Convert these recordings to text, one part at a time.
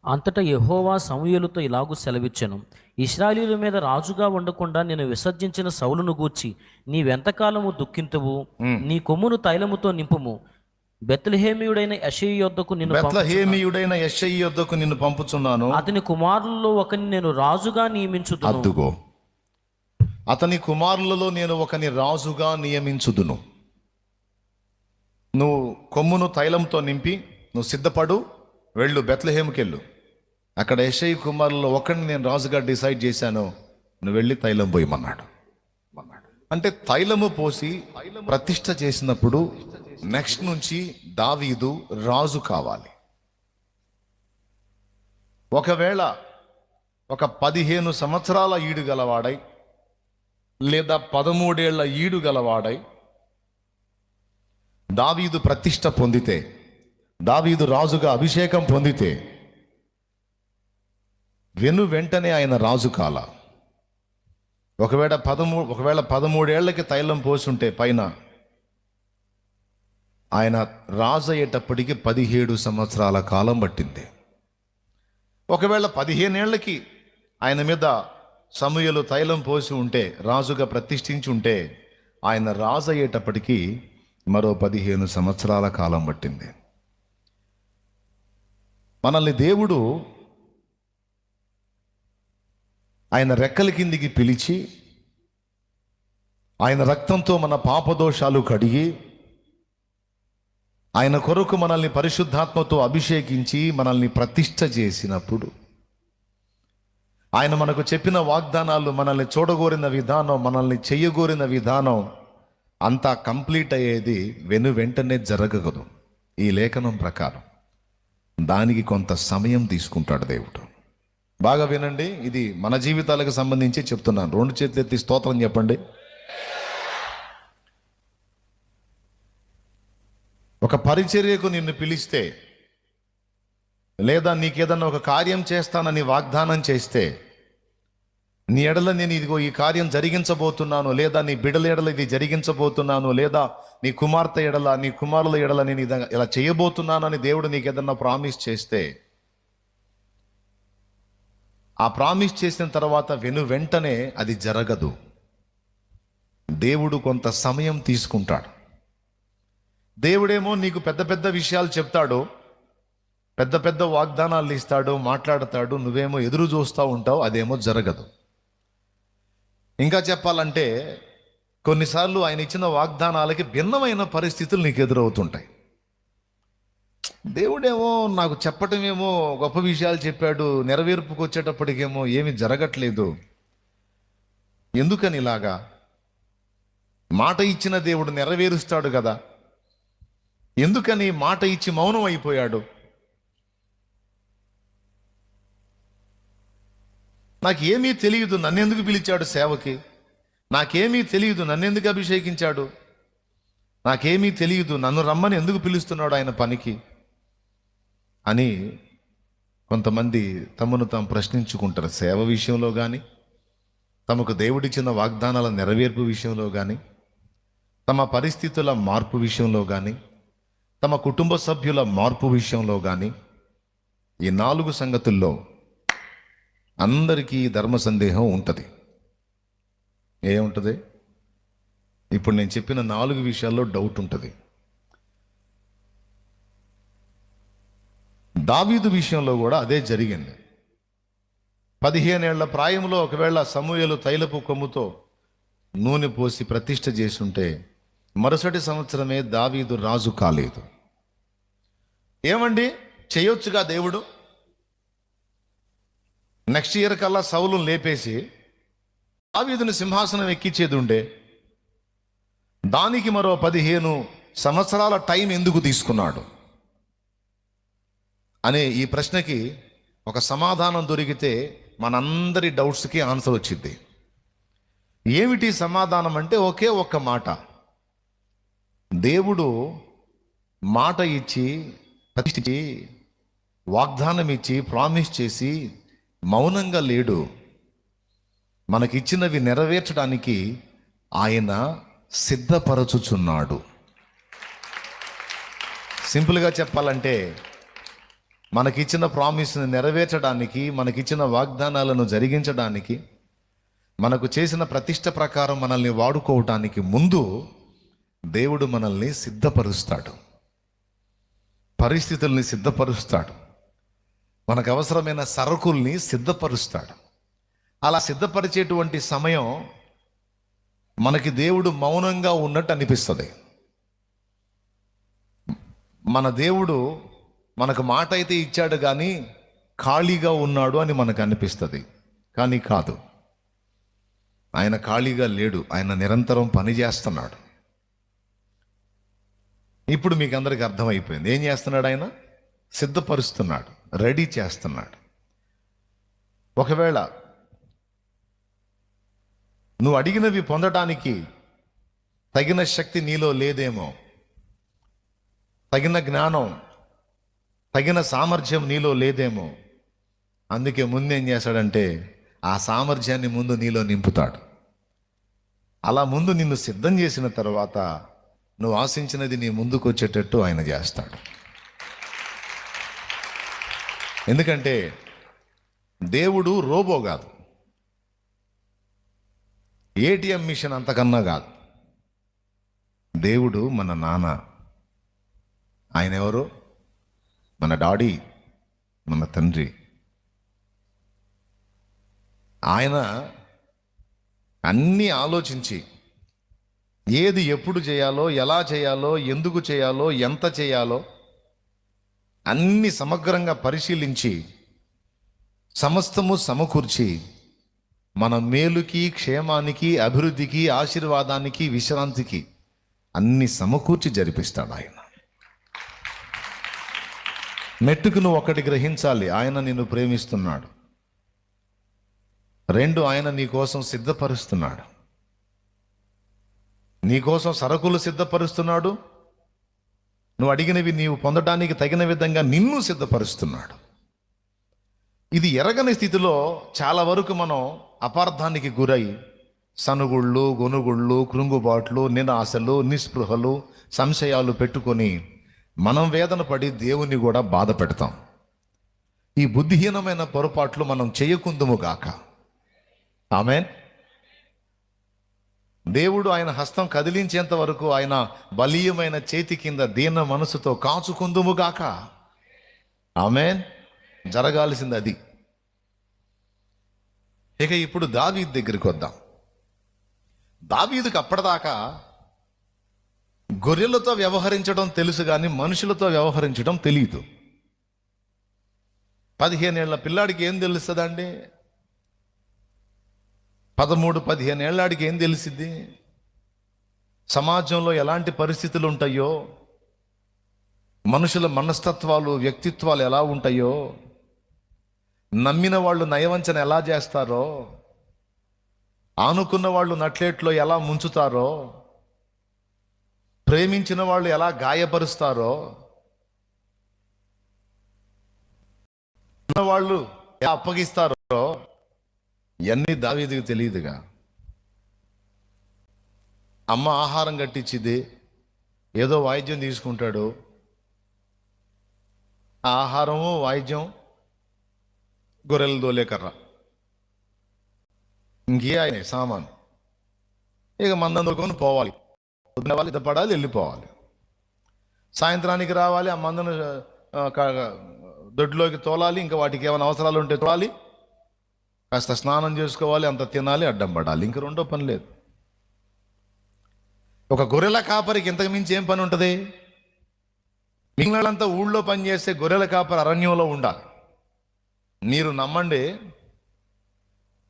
అంతటా యెహోవా సమూయేలుతో ఇలాగు సెలవిచ్చెను, ఇశ్రాయేలీయుల మీద రాజుగా ఉండకుండా నేను విసర్జించిన సౌలును గూర్చి నీవెంతకాలము దుఃఖింతువు? నీ కొమ్మును తైలముతో నింపుము. బెత్లెహేమీయుడైన యెషయి యొద్దకు నిన్ను బెత్లెహేమీయుడైన యెషయి యొద్దకు నిన్ను పంపుచున్నాను. అతని కుమారులలో ఒకని నేను రాజుగా నియమించుదును. అద్దుగో, అతని కుమారులలో నేను ఒకని రాజుగా నియమించుదును. నువ్వు కొమ్మును తైలంతో నింపి నువ్వు సిద్ధపడు, వెళ్ళు, బెత్లెహేముకెళ్ళు. అక్కడ యెషయి కుమారులలో ఒకరిని నేను రాజుగా డిసైడ్ చేశాను, నువ్వు వెళ్ళి తైలం పోయమన్నాడు. అంటే తైలము పోసి ప్రతిష్ఠ చేసినప్పుడు నెక్స్ట్ నుంచి దావీదు రాజు కావాలి. ఒకవేళ ఒక 15 సంవత్సరాల ఈడు గలవాడై లేదా 13 ఏళ్ల ఈడు గలవాడై దావీదు ప్రతిష్ఠ పొందితే, దావీదు రాజుగా అభిషేకం పొందితే వెంటనే ఆయన రాజు కాల. ఒకవేళ 13 ఏళ్లకి తైలం పోసుంటే పైన ఆయన రాజు అయ్యేటప్పటికి 17 సంవత్సరాల కాలం పట్టింది. ఒకవేళ 15 ఏళ్లకి ఆయన మీద సమూయేలు తైలం పోసి ఉంటే, రాజుగా ప్రతిష్ఠించి ఉంటే, ఆయన రాజు అయ్యేటప్పటికి మరో 15 సంవత్సరాల కాలం పట్టింది. మనల్ని దేవుడు ఆయన రెక్కల కిందికి పిలిచి ఆయన రక్తంతో మన పాపదోషాలు కడిగి ఆయన కొరకు మనల్ని పరిశుద్ధాత్మతో అభిషేకించి మనల్ని ప్రతిష్ఠ చేసినప్పుడు ఆయన మనకు చెప్పిన వాగ్దానాలు, మనల్ని చూడగోరిన విధానం, మనల్ని చెయ్యగోరిన విధానం అంతా కంప్లీట్ అయ్యేది వెంటనే జరగదు. ఈ లేఖనం ప్రకారం దానికి కొంత సమయం తీసుకుంటాడు దేవుడు. బాగా వినండి, ఇది మన జీవితాలకు సంబంధించి చెప్తున్నాను. 2 చేతులు ఎత్తి స్తోత్రం చెప్పండి. ఒక పరిచర్యకు నిన్ను పిలిస్తే, లేదా నీకేదన్నా ఒక కార్యం చేస్తానని వాగ్దానం చేస్తే, నీ ఎడల నేను ఇదిగో ఈ కార్యం జరిగించబోతున్నాను, లేదా నీ బిడ్డల ఎడల ఇది జరిగించబోతున్నాను, లేదా నీ కుమార్తె ఎడల, నీ కుమారుల ఎడల నేను ఇలా చేయబోతున్నాను అని దేవుడు నీకు ఏదన్నా ప్రామిస్ చేస్తే, ఆ ప్రామిస్ చేసిన తర్వాత వెంటనే అది జరగదు. దేవుడు కొంత సమయం తీసుకుంటాడు. దేవుడేమో నీకు పెద్ద పెద్ద విషయాలు చెప్తాడు, పెద్ద పెద్ద వాగ్దానాలు ఇస్తాడు, మాట్లాడతాడు, నువ్వేమో ఎదురు చూస్తూ ఉంటావు, అదేమో జరగదు. ఇంకా చెప్పాలంటే కొన్నిసార్లు ఆయన ఇచ్చిన వాగ్దానాలకి భిన్నమైన పరిస్థితులు నీకు ఎదురవుతుంటాయి. దేవుడేమో నాకు చెప్పటమేమో గొప్ప విషయాలు చెప్పాడు, నెరవేర్పుకు వచ్చేటప్పటికేమో ఏమి జరగట్లేదు. ఎందుకని ఇలాగా? మాట ఇచ్చిన దేవుడు నెరవేరుస్తాడు కదా, ఎందుకని మాట ఇచ్చి మౌనం అయిపోయాడు? నాకేమీ తెలియదు, నన్నెందుకు పిలిచాడు సేవకి? నాకేమీ తెలియదు, నన్నెందుకు అభిషేకించాడు? నాకేమీ తెలియదు, నన్ను రమ్మని ఎందుకు పిలుస్తున్నాడు ఆయన పనికి అని కొంతమంది తమను తాము ప్రశ్నించుకుంటారు. సేవ విషయంలో కానీ, తమకు దేవుడిచ్చిన వాగ్దానాల నెరవేర్పు విషయంలో కానీ, తమ పరిస్థితుల మార్పు విషయంలో కానీ, తమ కుటుంబ సభ్యుల మార్పు విషయంలో కానీ, ఈ 4 సంగతుల్లో అందరికీ ధర్మ సందేహం ఉంటుంది. ఏముంటుంది? ఇప్పుడు నేను చెప్పిన 4 విషయాల్లో డౌట్ ఉంటుంది. దావీదు విషయంలో కూడా అదే జరిగింది. 15 ఏళ్ల ప్రాయంలో ఒకవేళ సమూయేలు తైలపు కొమ్ముతో నూనె పోసి ప్రతిష్ఠ చేసుంటే మరుసటి సంవత్సరమే దావీదు రాజు కాలేదు. ఏమండి, చేయొచ్చుగా దేవుడు? నెక్స్ట్ ఇయర్ కల్లా సౌలు లేపేసి దావీదుని సింహాసనం ఎక్కించేది ఉండే. దానికి మరో 15 సంవత్సరాల టైం ఎందుకు తీసుకున్నాడు అనే ఈ ప్రశ్నకి ఒక సమాధానం దొరికితే మనందరి డౌట్స్కి ఆన్సర్ వచ్చింది. ఏమిటి సమాధానం అంటే ఒకే ఒక్క మాట. దేవుడు మాట ఇచ్చి ప్రతిష్ఠించి వాగ్దానం ఇచ్చి ప్రామిస్ చేసి మౌనంగా లేడు. మనకిచ్చినవి నెరవేర్చడానికి ఆయన సిద్ధపరచుచున్నాడు. సింపుల్గా చెప్పాలంటే మనకిచ్చిన ప్రామిస్ని నెరవేర్చడానికి, మనకిచ్చిన వాగ్దానాలను జరిగించడానికి, మనకు చేసిన ప్రతిష్ట ప్రకారం మనల్ని వాడుకోవటానికి ముందు దేవుడు మనల్ని సిద్ధపరుస్తాడు, పరిస్థితుల్ని సిద్ధపరుస్తాడు, మనకు అవసరమైన సరుకుల్ని సిద్ధపరుస్తాడు. అలా సిద్ధపరిచేటువంటి సమయం మనకి దేవుడు మౌనంగా ఉన్నట్టు అనిపిస్తుంది. మన దేవుడు మనకు మాట అయితే ఇచ్చాడు కానీ ఖాళీగా ఉన్నాడు అని మనకు అనిపిస్తుంది. కానీ కాదు, ఆయన ఖాళీగా లేడు, ఆయన నిరంతరం పని చేస్తున్నాడు. ఇప్పుడు మీకు అందరికీ అర్థమైపోయింది. ఏం చేస్తున్నాడు? ఆయన సిద్ధపరుస్తున్నాడు, రెడీ చేస్తున్నాడు. ఒకవేళ నువ్వు అడిగినవి పొందడానికి తగిన శక్తి నీలో లేదేమో, తగిన జ్ఞానం, తగిన సామర్థ్యం నీలో లేదేమో, అందుకే ముందేం చేశాడంటే ఆ సామర్థ్యాన్ని ముందు నీలో నింపుతాడు. అలా ముందు నిన్ను సిద్ధం చేసిన తర్వాత నువ్వు ఆశించినది నీ ముందుకు వచ్చేటట్టు ఆయన చేస్తాడు. ఎందుకంటే దేవుడు రోబో కాదు, ఏటీఎం మిషన్ అంతకన్నా కాదు. దేవుడు మన నాన్న. ఆయన ఎవరు? మన డాడీ, మన తండ్రి. ఆయన అన్నీ ఆలోచించి ఏది ఎప్పుడు చేయాలో, ఎలా చేయాలో, ఎందుకు చేయాలో, ఎంత చేయాలో అన్ని సమగ్రంగా పరిశీలించి సమస్తము సమకూర్చి మన మేలుకి, క్షేమానికి, అభివృద్ధికి, ఆశీర్వాదానికి, విశ్రాంతికి అన్ని సమకూర్చి జరిపిస్తాడు ఆయన. మెట్టుకు నువ్వు ఒకటి గ్రహించాలి, ఆయన నిన్ను ప్రేమిస్తున్నాడు. 2, ఆయన నీ కోసం సిద్ధపరుస్తున్నాడు. నీ కోసం సరుకులు సిద్ధపరుస్తున్నాడు. నువ్వు అడిగినవి నీవు పొందడానికి తగిన విధంగా నిన్ను సిద్ధపరుస్తున్నాడు. ఇది ఎరగని స్థితిలో చాలా వరకు మనం అపార్థానికి గురై సనుగుళ్ళు, గొనుగుళ్ళు, కృంగుబాట్లు, నిరాశలు, నిస్పృహలు, సంశయాలు పెట్టుకొని మనం వేదన పడి దేవుని కూడా బాధ పెడతాం. ఈ బుద్ధిహీనమైన పొరపాట్లు మనం చేయకుందుముగాక. ఆమేన్. దేవుడు ఆయన హస్తం కదిలించేంత వరకు ఆయన బలీయమైన చేతి కింద దీన మనసుతో కాచుకుందుముగాక. ఆమేన్. జరగాల్సింది అది. ఇక ఇప్పుడు దావీదు దగ్గరికి వద్దాం. దావీదుకి అప్పటిదాకా గొర్రెలతో వ్యవహరించడం తెలుసు కానీ మనుషులతో వ్యవహరించడం తెలియదు. 15 ఏళ్ల పిల్లాడికి ఏం తెలుస్తుందండి? 13-15 ఏళ్ళాడికి ఏం తెలిసిద్ది? సమాజంలో ఎలాంటి పరిస్థితులు ఉంటాయో, మనుషుల మనస్తత్వాలు, వ్యక్తిత్వాలు ఎలా ఉంటాయో, నమ్మిన వాళ్ళు నయవంచన ఎలా చేస్తారో, ఆనుకున్న వాళ్ళు నట్లేట్లో ఎలా ముంచుతారో, ప్రేమించిన వాళ్ళు ఎలా గాయపరుస్తారో, వాళ్ళు ఎలా అప్పగిస్తారో ఇవన్నీ దావీదుకు తెలియదుగా. అమ్మ ఆహారం కట్టించిది, ఏదో వాయిద్యం తీసుకుంటాడు. ఆ ఆహారము, వాయిద్యం, గొర్రెలు దోలే కర్ర, ఇంకే ఆయన సామాను. ఇక మందం దొరుకుని పోవాలి, పడాలి, వెళ్ళిపోవాలి. సాయంత్రానికి రావాలి, ఆ మందను దొడ్లోకి తోలాలి, ఇంకా వాటికి ఏమైనా అవసరాలు ఉంటే తోలాలి, కాస్త స్నానం చేసుకోవాలి, అంత తినాలి, అడ్డం పడాలి. ఇంక రెండో పని లేదు. ఒక గొర్రెల కాపరికి ఇంతకు మించి ఏం పని ఉంటుంది? మిగిలినంతా ఊళ్ళో పని చేస్తే గొర్రెల కాపరి అరణ్యంలో ఉండాలి. మీరు నమ్మండి,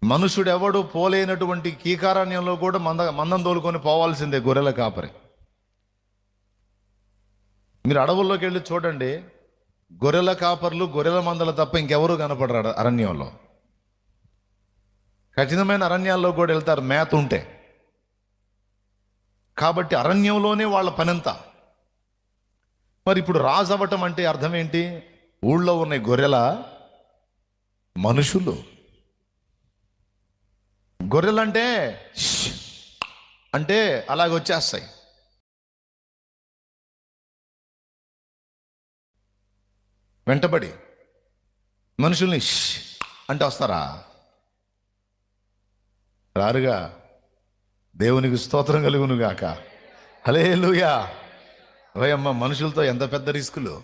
మనుషుడెవడు పోలేనటువంటి కీకారణ్యంలో కూడా మందం తోలుకొని పోవాల్సిందే గొర్రెల కాపరి. మీరు అడవుల్లోకి వెళ్ళి చూడండి, గొర్రెల కాపర్లు, గొర్రెల మందలు తప్ప ఇంకెవరూ కనపడరు అరణ్యంలో. కఠినమైన అరణ్యాల్లో కూడా వెళ్తారు మేత ఉంటే. కాబట్టి అరణ్యంలోనే వాళ్ళ పనంతా. మరి ఇప్పుడు రాజు అవ్వటం అంటే అర్థం ఏంటి? ఊళ్ళో ఉన్న గొర్రెల మనుషులు. గొర్రెలంటే అంటే అలాగ వచ్చేస్తాయి. వెంటబడి మనుషుల్ని ష్ అంటే వస్తారా? రారుగా. దేవునికి స్తోత్రం కలుగును గాక. హల్లెలూయా. ఓయమ్మ, మనుషులతో ఎంత పెద్ద రిస్కులు.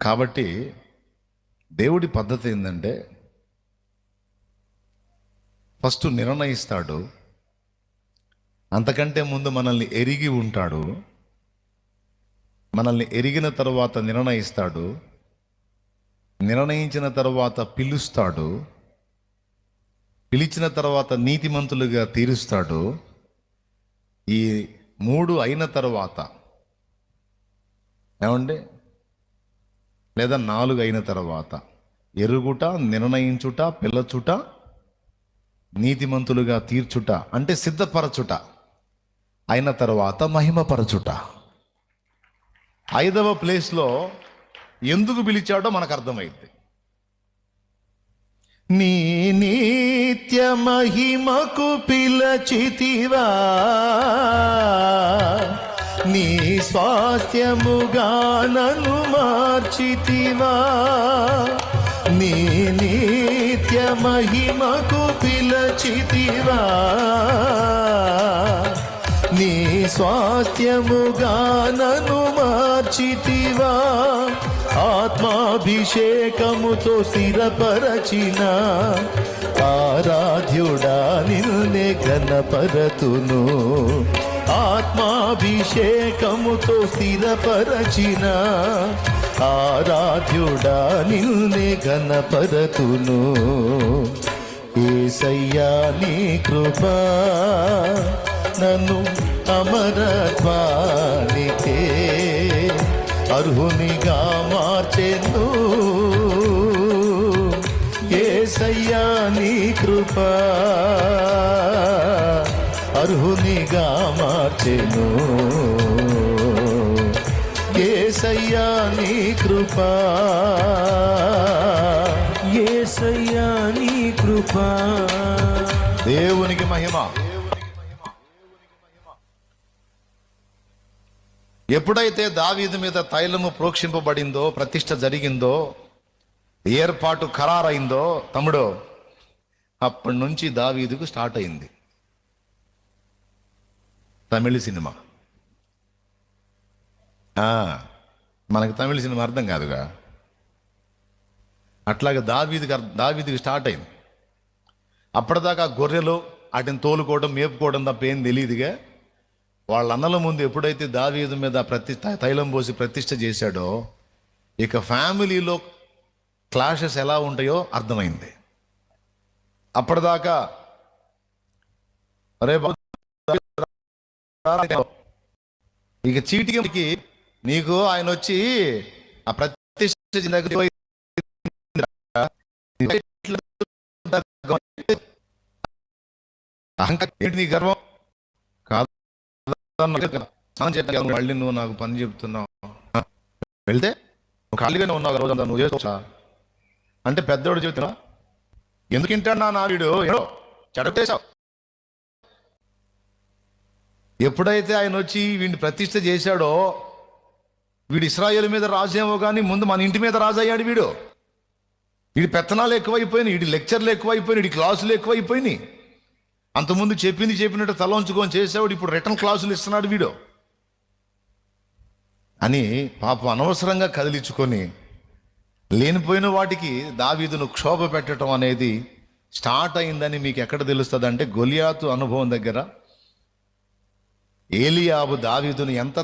కాబట్టి దేవుడి పద్ధతి ఏంటంటే ఫస్ట్ నిర్ణయిస్తాడు, అంతకంటే ముందు మనల్ని ఎరిగి ఉంటాడు, మనల్ని ఎరిగిన తరువాత నిర్ణయిస్తాడు, నిర్ణయించిన తరువాత పిలుస్తాడు, పిలిచిన తర్వాత నీతిమంతులుగా తీరుస్తాడు. ఈ 3 అయిన తర్వాత ఏమండి, లేదా 4 అయిన తర్వాత ఎరుగుట, నిర్ణయించుట, పిల్లచుట, నీతిమంతులుగా తీర్చుట అంటే సిద్ధపరచుట, అయిన తర్వాత మహిమపరచుట. 5వ ప్లేస్లో ఎందుకు పిలిచాడో మనకు అర్థమైంది. నీ నిత్య మహిమకు పిలచితివా, నీ స్వాస్థ్యముగా నన్ను మార్చితివా. నీ నిత్య మహిమకు పిలచితివా, నీ స్వాస్థ్యముగా నన్ను మార్చితివా. ఆత్మాభిషేకముతో స్థిరపరచిన ఆరాధ్యుడా నిన్నే ఘనపరతును. ఆత్మాభిషేకముతో స్థిరపరచిన ఆరాధ్యుడా నిన్నే ఘనపరతును. యేసయ్యా నీ కృపా నన్ను అమరత్వానికే అర్హునిగా మార్చెను. యేసయ్యా నీ కృపా అర్హునిగా మార్చెను. యేసయ్యా నీ కృపా, యేసయ్యా నీ కృపా. దేవునికి మహిమ. ఎప్పుడైతే దావీదు మీద తైలము ప్రోక్షింపబడిందో, ప్రతిష్ఠ జరిగిందో, ఏర్పాటు ఖరారైందో తమ్ముడు, అప్పటి నుంచి దావీదుకు స్టార్ట్ అయింది తమిళ సినిమా. మనకు తమిళ సినిమా అర్థం కాదుగా, అట్లాగే దావీదుకి స్టార్ట్ అయింది. అప్పటిదాకా గొర్రెలు వాటిని తోలుకోవడం, మేపుకోవడం తప్ప ఏం తెలియదుగా. వాళ్ళ అన్నల ముందు ఎప్పుడైతే దావీదు మీద తైలం పోసి ప్రతిష్ఠ చేశాడో, ఇక ఫ్యామిలీలో క్లాషెస్ ఎలా ఉంటాయో అర్థమైంది. అప్పటిదాకా అరే ఇక చీటికి నీకు ఆయన వచ్చి ఆ ప్రతిష్ఠ నీ గర్వం కాదు. మళ్ళీ నువ్వు నాకు పని చెప్తున్నావు, వెళ్తే నువ్వు ఖాళీగానే ఉన్నావు రోజంతా, నువ్వు చేసుకోవచ్చా అంటే పెద్దోడు చెబుతున్నా. ఎందుకు వింటాడు నా వీడు చెడగొట్టేశావు. ఎప్పుడైతే ఆయన వచ్చి వీడిని ప్రతిష్ఠ చేశాడో, వీడు ఇశ్రాయేలు మీద రాజేమో కానీ ముందు మన ఇంటి మీద రాజు అయ్యాడు. వీడి పెత్తనాలు ఎక్కువైపోయినాయి, వీడి లెక్చర్లు ఎక్కువైపోయినాయి, వీడి క్లాసులు ఎక్కువైపోయినాయి. అంతకుముందు చెప్పినట్టు తల ఉంచుకొని చేసేవాడు ఇప్పుడు రిటర్న్ క్లాసులు ఇస్తున్నాడు వీడు అని పాపం అనవసరంగా కదిలించుకొని లేనిపోయిన వాటికి దావీదును క్షోభ పెట్టడం అనేది స్టార్ట్ అయిందని మీకు ఎక్కడ తెలుస్తుంది అంటే, గొలియాతు అనుభవం దగ్గర ఏలియాబు దావీదును ఎంత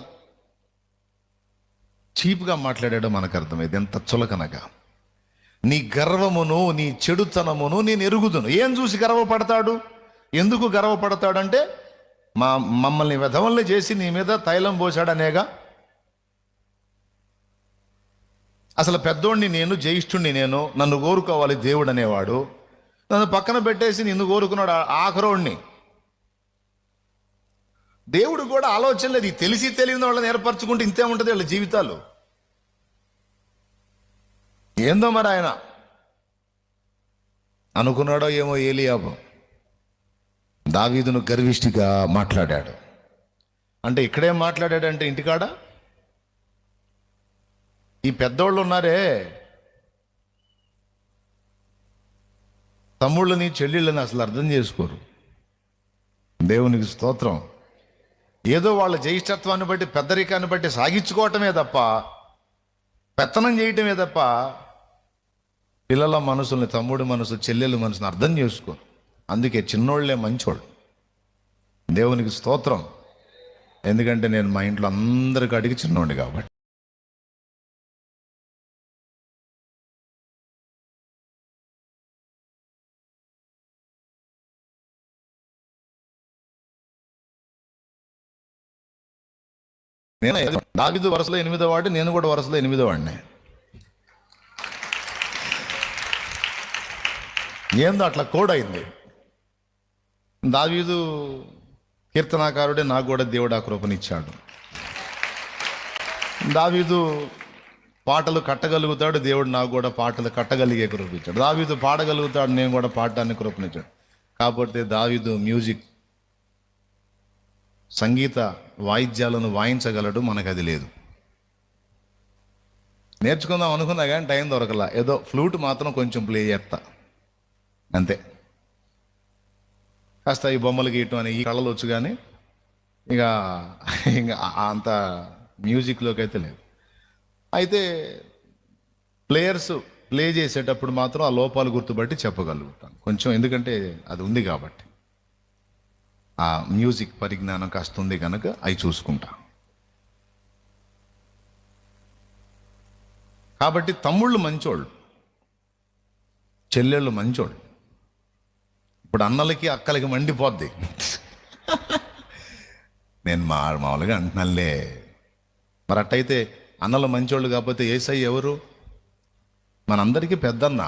చీప్గా మాట్లాడాడో మనకు అర్థమైంది, ఎంత చులకనగా. నీ గర్వమును నీ చెడుతనమును నేను ఎరుగుదును. ఏం చూసి గర్వపడతాడు? ఎందుకు గర్వపడతాడంటే, మమ్మల్ని వెధవల్ని చేసి నీ మీద తైలం పోశాడనేగా. అసలు పెద్దోడిని నేను, జ్యేష్ఠుణ్ణి నేను, నన్ను కోరుకోవాలి దేవుడు అనేవాడు, నన్ను పక్కన పెట్టేసి నిన్ను కోరుకున్నాడు ఆఖరోడిని. దేవుడు కూడా ఆలోచన లేదు. తెలిసి తెలియని వాళ్ళని ఏర్పరచుకుంటే ఇంతే ఉంటుంది వాళ్ళ జీవితాలు. ఏందో మరి ఆయన అనుకున్నాడో ఏమో ఏలియాబు, దావీదును గర్విష్ఠిగా మాట్లాడాడు. అంటే ఇక్కడేం మాట్లాడాడంటే, ఇంటికాడ ఈ పెద్దోళ్ళు ఉన్నారే, తమ్ముళ్ళని చెల్లెళ్ళని అసలు అర్థం చేసుకోరు. దేవునికి స్తోత్రం. ఏదో వాళ్ళ జ్యేష్ఠత్వాన్ని బట్టి పెద్దరికాన్ని బట్టి సాగించుకోవటమే తప్ప, పెత్తనం చేయటమే తప్ప పిల్లల మనసుల్ని, తమ్ముడి మనసు, చెల్లెల మనసుని అర్థం చేసుకోరు. అందుకే చిన్నోళ్లే మంచోళ్ళు. దేవునికి స్తోత్రం. ఎందుకంటే నేను మా ఇంట్లో అందరికి అడిగి చిన్నోండి కాబట్టి. నేను దావీదు వరుసలో 8వ వాడు, నేను కూడా వరుసలో 8వ వాడిని. ఏందో అట్లా కోడ్ అయింది. దావీదు కీర్తనాకారుడే, నాకు కూడా దేవుడు ఆ కృపనిచ్చాడు. దావీదు పాటలు కట్టగలుగుతాడు, దేవుడు నాకు కూడా పాటలు కట్టగలిగే కృపనిచ్చాడు. దావీదు పాడగలుగుతాడు, నేను కూడా పాడటానికి కృపనిచ్చాడు. కాకపోతే దావీదు మ్యూజిక్, సంగీత వాయిద్యాలను వాయించగలడు, మనకు అది లేదు. నేర్చుకుందాం అనుకున్నా కానీ టైం దొరకలా. ఏదో ఫ్లూట్ మాత్రం కొంచెం ప్లే చేస్తా అంతే. కాస్త ఈ బొమ్మలు గీయటం అని ఈ కళలు వచ్చు, కానీ ఇక అంత మ్యూజిక్లోకి అయితే లేదు. అయితే ప్లేయర్స్ ప్లే చేసేటప్పుడు మాత్రం ఆ లోపాలు గుర్తుపట్టి చెప్పగలుగుతాను కొంచెం, ఎందుకంటే అది ఉంది కాబట్టి. ఆ మ్యూజిక్ పరిజ్ఞానం కాస్త ఉంది కనుక అవి చూసుకుంటా. కాబట్టి తమ్ముళ్ళు మంచోళ్ళు, చెల్లెళ్ళు మంచోళ్ళు. ఇప్పుడు అన్నలకి అక్కలకి మండిపోద్ది. నేను మామూలుగా అంటున్నానులే. మరి అట్టయితే అన్నలు మంచోళ్ళు కాకపోతే యేసయ్య ఎవరు? మనందరికీ పెద్దన్న.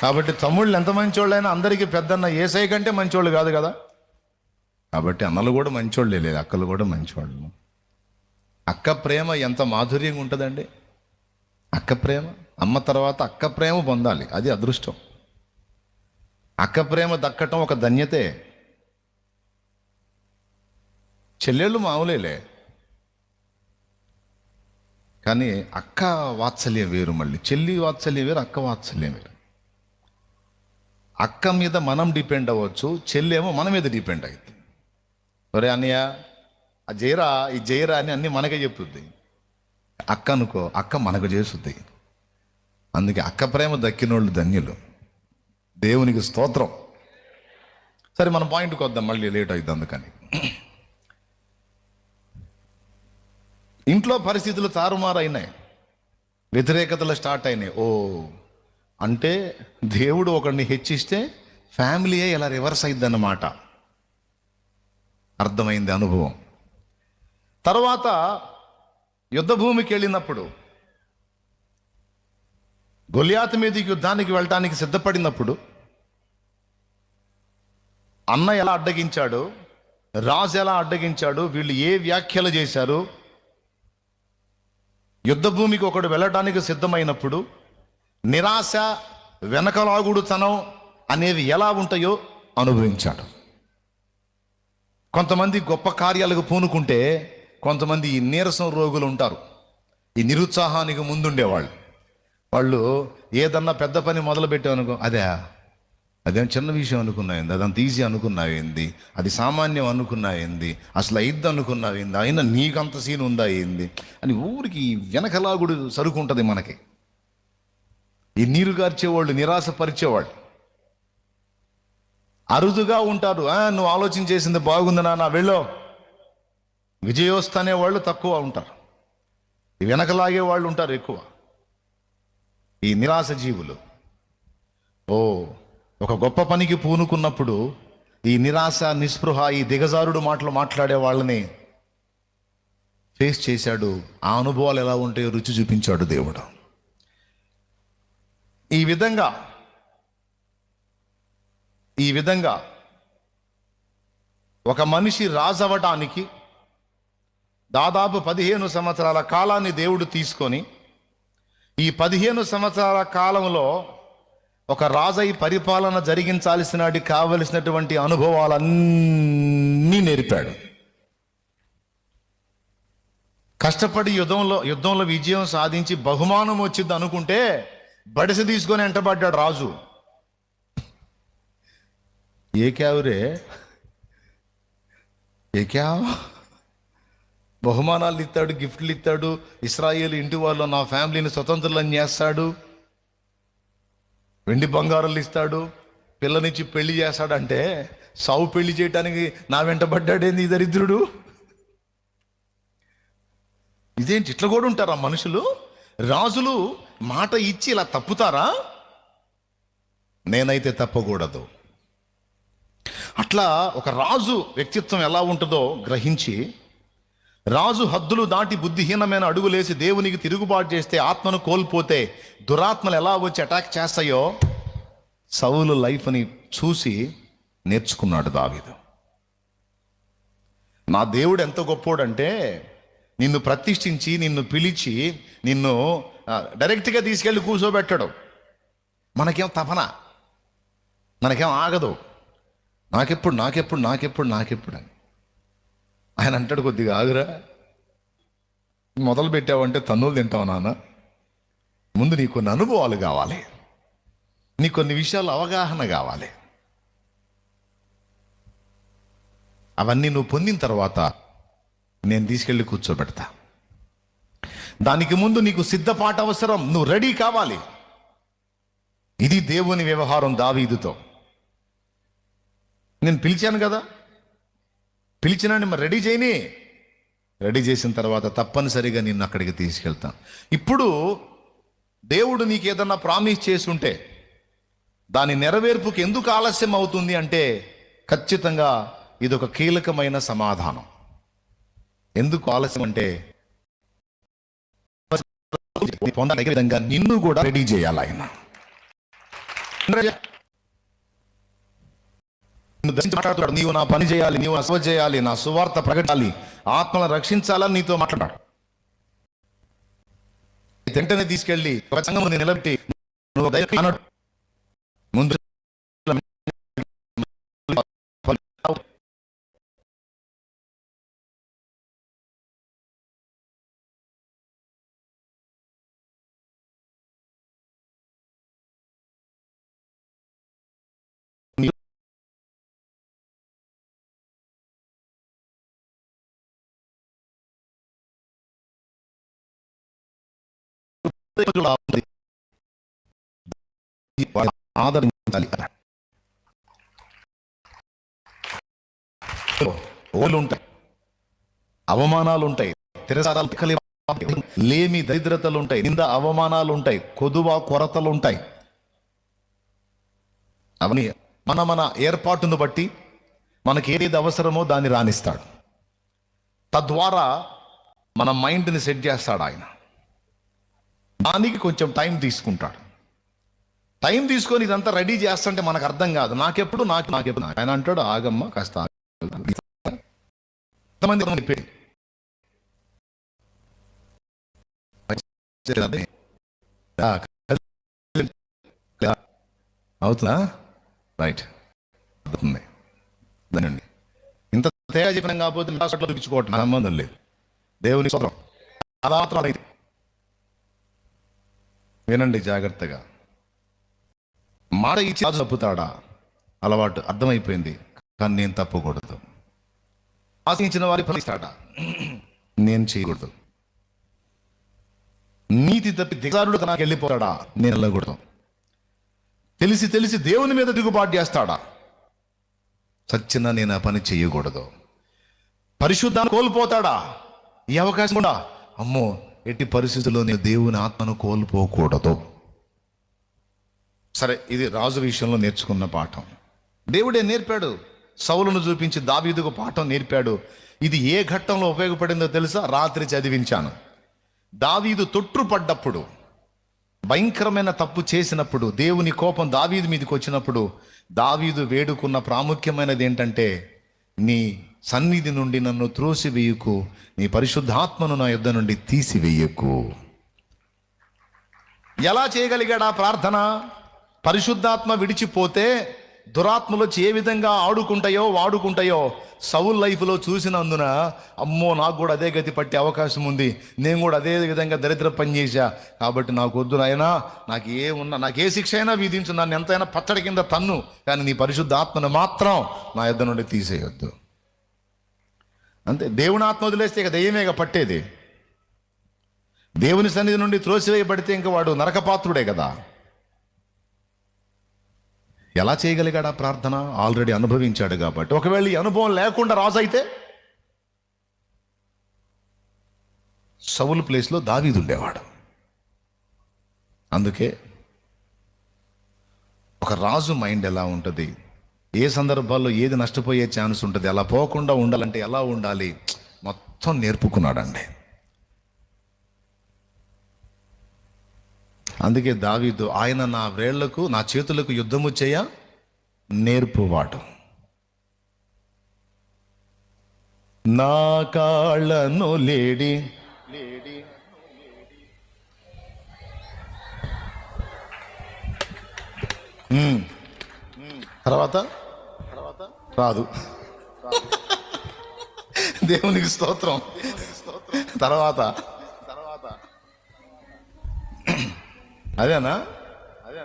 కాబట్టి తమ్ముళ్ళు ఎంత మంచోళ్ళైనా అందరికీ పెద్దన్న యేసయ్య కంటే మంచోళ్ళు కాదు కదా. కాబట్టి అన్నలు కూడా మంచోళ్ళే, లేదు అక్కలు కూడా మంచోళ్ళు. అక్క ప్రేమ ఎంత మాధుర్యంగా ఉంటుందండి. అక్క ప్రేమ, అమ్మ తర్వాత అక్క ప్రేమ పొందాలి, అది అదృష్టం. అక్క ప్రేమ దక్కటం ఒక ధన్యతే. చెల్లెళ్ళు మామూలేలే, కానీ అక్క వాత్సల్యం వేరు. మళ్ళీ చెల్లి వాత్సల్యం వేరు, అక్క వాత్సల్యం వేరు. అక్క మీద మనం డిపెండ్ అవ్వచ్చు, చెల్లేమో మన మీద డిపెండ్ అవుతుంది. ఒరే అన్నయ్య ఆ జైరా, ఈ జైరా అని అన్నీ మనకే చెప్తుంది. అక్క అనుకో, అక్క మనకు చేస్తుంది. అందుకే అక్క ప్రేమ దక్కినోళ్ళు ధన్యులు. దేవునికి స్తోత్రం. సరే మన పాయింట్కి వద్దాం, మళ్ళీ లేట్ అవుతుంది. అందుకని ఇంట్లో పరిస్థితులు తారుమారైనాయి, వ్యతిరేకతలు స్టార్ట్ అయినాయి. అంటే దేవుడు ఒకరిని హెచ్చిస్తే ఫ్యామిలీయే ఇలా రివర్స్ అయిందన్నమాట. అర్థమైంది అనుభవం. తర్వాత యుద్ధ భూమికి వెళ్ళినప్పుడు, గొలియాతు మీదకి యుద్ధానికి వెళ్ళటానికి సిద్ధపడినప్పుడు అన్న ఎలా అడ్డగించాడు, రాజు ఎలా అడ్డగించాడు, వీళ్ళు ఏ వ్యాఖ్యలు చేశారు, యుద్ధ భూమికి ఒకడు వెళ్ళటానికి సిద్ధమైనప్పుడు నిరాశ, వెనకలాగుడుతనం అనేవి ఎలా ఉంటాయో అనుభవించాడు. కొంతమంది గొప్ప కార్యాలకు పూనుకుంటే కొంతమంది ఈ నీరసం రోగులు ఉంటారు, ఈ నిరుత్సాహానికి ముందుండేవాళ్ళు. వాళ్ళు ఏదన్నా పెద్ద పని మొదలు పెట్టామనుకో, అదేం చిన్న విషయం అనుకున్నాయింది, అదంత ఈజీ అనుకున్నాయింది, అది సామాన్యం అనుకున్నాయింది, అసలు అయిద్ది అనుకున్నాయింది, అయినా నీకంత సీన్ ఉందా ఏంది అని ఊరికి వెనకలాగుడు సరుకుంటుంది మనకి. ఈ నీరు గార్చేవాళ్ళు, నిరాశపరిచేవాళ్ళు అరుదుగా ఉంటారు. నువ్వు ఆలోచన చేసింది బాగుంది నాన్న, వెళ్ళో. విజయోస్తనే వాళ్ళు తక్కువ ఉంటారు, ఈ వెనకలాగే వాళ్ళు ఉంటారు ఎక్కువ. ఈ నిరాశ జీవులు ఒక గొప్ప పనికి పూనుకున్నప్పుడు ఈ నిరాశ, నిస్పృహ, ఈ దిగజారుడు మాటలు మాట్లాడే వాళ్ళని ఫేస్ చేశాడు. ఆ అనుభవాలు ఎలా ఉంటాయో రుచి చూపించాడు దేవుడు. ఈ విధంగా ఒక మనిషి రాజవటానికి దాదాపు 15 సంవత్సరాల కాలాన్ని దేవుడు తీసుకొని, ఈ 15 సంవత్సరాల కాలంలో ఒక రాజై పరిపాలన జరిగించాల్సినటి కావలసినటువంటి అనుభవాలన్నీ నేర్పాడు. కష్టపడి యుద్ధంలో విజయం సాధించి బహుమానం వచ్చింది అనుకుంటే బడిసె తీసుకొని వెంటబడ్డాడు రాజు. ఏ క్యావురే ఏ క్యావ్, బహుమానాలు ఇస్తాడు, గిఫ్ట్లు ఇస్తాడు, ఇశ్రాయేలు ఇంటి వాళ్ళు నా ఫ్యామిలీని స్వతంత్రులను చేస్తాడు, వెండి బంగారాలు ఇస్తాడు, పిల్లనిచ్చి పెళ్లి చేస్తాడంటే సావు పెళ్లి చేయటానికి నా వెంటబడ్డాడేంది ఈ దరిద్రుడు? ఇదేంటి ఇట్లా కూడా ఉంటారా మనుషులు? రాజులు మాట ఇచ్చి ఇలా తప్పుతారా? నేనైతే తప్పకూడదు. అట్లా ఒక రాజు వ్యక్తిత్వం ఎలా ఉంటుందో గ్రహించి, రాజు హద్దులు దాటి బుద్ధిహీనమైన అడుగులేసి దేవునికి తిరుగుబాటు చేస్తే, ఆత్మను కోల్పోతే దురాత్మలు ఎలా వచ్చి అటాక్ చేస్తాయో సౌలు లైఫ్ని చూసి నేర్చుకున్నాడు దావీదు. నా దేవుడు ఎంత గొప్పోడంటే నిన్ను ప్రతిష్ఠించి నిన్ను పిలిచి నిన్ను డైరెక్ట్గా తీసుకెళ్ళి కూర్చోబెట్టడు. మనకేం తపన, మనకేం ఆగదు, నాకెప్పుడు నాకెప్పుడు నాకెప్పుడు నాకెప్పుడు అని. ఆయన అంటాడు, కొద్దిగా ఆగురా, మొదలు పెట్టావంటే తన్నులు తింటావు నాన్న. ముందు నీకు కొన్ని అనుభవాలు కావాలి, నీకు కొన్ని విషయాలు అవగాహన కావాలి. అవన్నీ నువ్వు పొందిన తర్వాత నేను తీసుకెళ్ళి కూర్చోబెడతా. దానికి ముందు నీకు సిద్ధపాటు అవసరం, నువ్వు రెడీ కావాలి. ఇది దేవుని వ్యవహారం దావీదుతో. నేను పిలిచాను కదా, పిలిచినాన్ని మరి రెడీ చేయని, రెడీ చేసిన తర్వాత తప్పనిసరిగా నిన్ను అక్కడికి తీసుకెళ్తాను. ఇప్పుడు దేవుడు నీకు ఏదన్నా ప్రామిస్ చేస్తుంటే దాని నెరవేర్పుకి ఎందుకు ఆలస్యం అవుతుంది అంటే ఖచ్చితంగా ఇదొక కీలకమైన సమాధానం. ఎందుకు ఆలస్యం అంటే పొందగలిగే విధంగా నిన్ను కూడా రెడీ చేయాలి ఆయన. మాట్లాడుతాడు, నీవు నా పని చేయాలి, నీవు నా సేవ చేయాలి, నా సువార్త ప్రకటించాలి, ఆత్మలను రక్షించాలని నీతో మాట్లాడాడు. వెంటనే తీసుకెళ్ళి ఒక సంఘం నిలబెట్టి నువ్వు అన్నాడు ముందు ఆదరించాలి. ఓలు ఉంటాయి, అవమానాలు ఉంటాయి, తిరస్కారాలు, లేమి, దరిద్రతలు ఉంటాయి, నింద అవమానాలు ఉంటాయి, కొదువ కొరతలు ఉంటాయి. అవన్నీ మన ఏర్పాటును బట్టి మనకి ఏది అవసరమో దాన్ని రాణిస్తాడు. తద్వారా మన మైండ్ని సెట్ చేస్తాడు ఆయన. దానికి కొంచెం టైం తీసుకుంటాడు. టైం తీసుకొని ఇదంతా రెడీ చేస్తుంటే మనకు అర్థం కాదు. నాకెప్పుడు ఆయన అంటాడు, ఆగమ్మ కాస్త అవుతుందా? రైట్, అవుతుంది. దానండి ఇంత తేడా చెప్పినాం కాకపోతే హాస్పిటల్లో చూపించుకోవటం సంబంధం లేదు. దేవుని స్తోత్రం. అదాత్రం అయితే వినండి జాగ్రత్తగా. మాట ఇచ్చి రాజు తప్పుతాడా? అలవాటు అర్థమైపోయింది, కానీ నేను తప్పకూడదు. ఆశించిన వారి ఫలిస్తాడా? నేను చేయకూడదు. నీతి తప్పి దిగారుడు నాకు వెళ్ళిపోతాడా? నేను వెళ్ళకూడదు. తెలిసి దేవుని మీద దిగుబాటు చేస్తాడా? సచ్చినా నేను ఆ పని చేయకూడదు. పరిశుద్ధాన్ని కోల్పోతాడా? ఈ అవకాశం కూడా అమ్మో, ఎట్టి పరిస్థితుల్లో నేను దేవుని ఆత్మను కోల్పోకూడదు. సరే, ఇది రాజు విషయంలో నేర్చుకున్న పాఠం. దేవుడే నేర్పాడు, సౌలును చూపించి దావీదుకు పాఠం నేర్పాడు. ఇది ఏ ఘట్టంలో ఉపయోగపడిందో తెలుసా? రాత్రి చదివించాను. దావీదు తొట్టుపడ్డప్పుడు, భయంకరమైన తప్పు చేసినప్పుడు, దేవుని కోపం దావీదు మీదకి వచ్చినప్పుడు దావీదు వేడుకున్న ప్రాముఖ్యమైనది ఏంటంటే, నీ సన్నిధి నుండి నన్ను త్రోసివేయకు, నీ పరిశుద్ధాత్మను నా యుద్ధ నుండి తీసివేయకు. ఎలా చేయగలిగాడా ప్రార్థన? పరిశుద్ధాత్మ విడిచిపోతే దురాత్మలు ఏ విధంగా ఆడుకుంటాయో వాడుకుంటాయో సౌల్ లైఫ్లో చూసినందున అమ్మో నాకు కూడా అదే గతి పట్టే అవకాశం ఉంది, నేను కూడా అదే విధంగా దరిద్ర పని చేశా, కాబట్టి నాకు వద్దు నాయనా, నాకు ఏ శిక్ష అయినా విధించు, నన్ను ఎంతైనా పచ్చడి కింద తన్ను, కానీ నీ పరిశుద్ధ ఆత్మను మాత్రం నా యొద్ద నుండి తీసేయొద్దు. అంతే. దేవుని ఆత్మ వదిలేస్తే ఇక దెయ్యమేగా పట్టేది. దేవుని సన్నిధి నుండి త్రోసివేయబడితే ఇంక వాడు నరకపాత్రుడే కదా. ఎలా చేయగలిగాడు ఆ ప్రార్థన? ఆల్రెడీ అనుభవించాడు కాబట్టి. ఒకవేళ ఈ అనుభవం లేకుండా రాజు అయితే సౌలు ప్లేస్లో దావీదు ఉండేవాడు. అందుకే ఒక రాజు మైండ్ ఎలా ఉంటుంది, ఏ సందర్భాల్లో ఏది నష్టపోయే ఛాన్స్ ఉంటుంది, అలా పోకుండా ఉండాలంటే ఎలా ఉండాలి, మొత్తం నేర్పుకున్నాడండి. అందుకే దావీదు, ఆయన నా వేళ్లకు నా చేతులకు యుద్ధము చేయ నేర్పువాడు, నా కాళ్ళను లేడి తర్వాత రాదు. దేవునికి స్తోత్రం. తర్వాత అదేనా,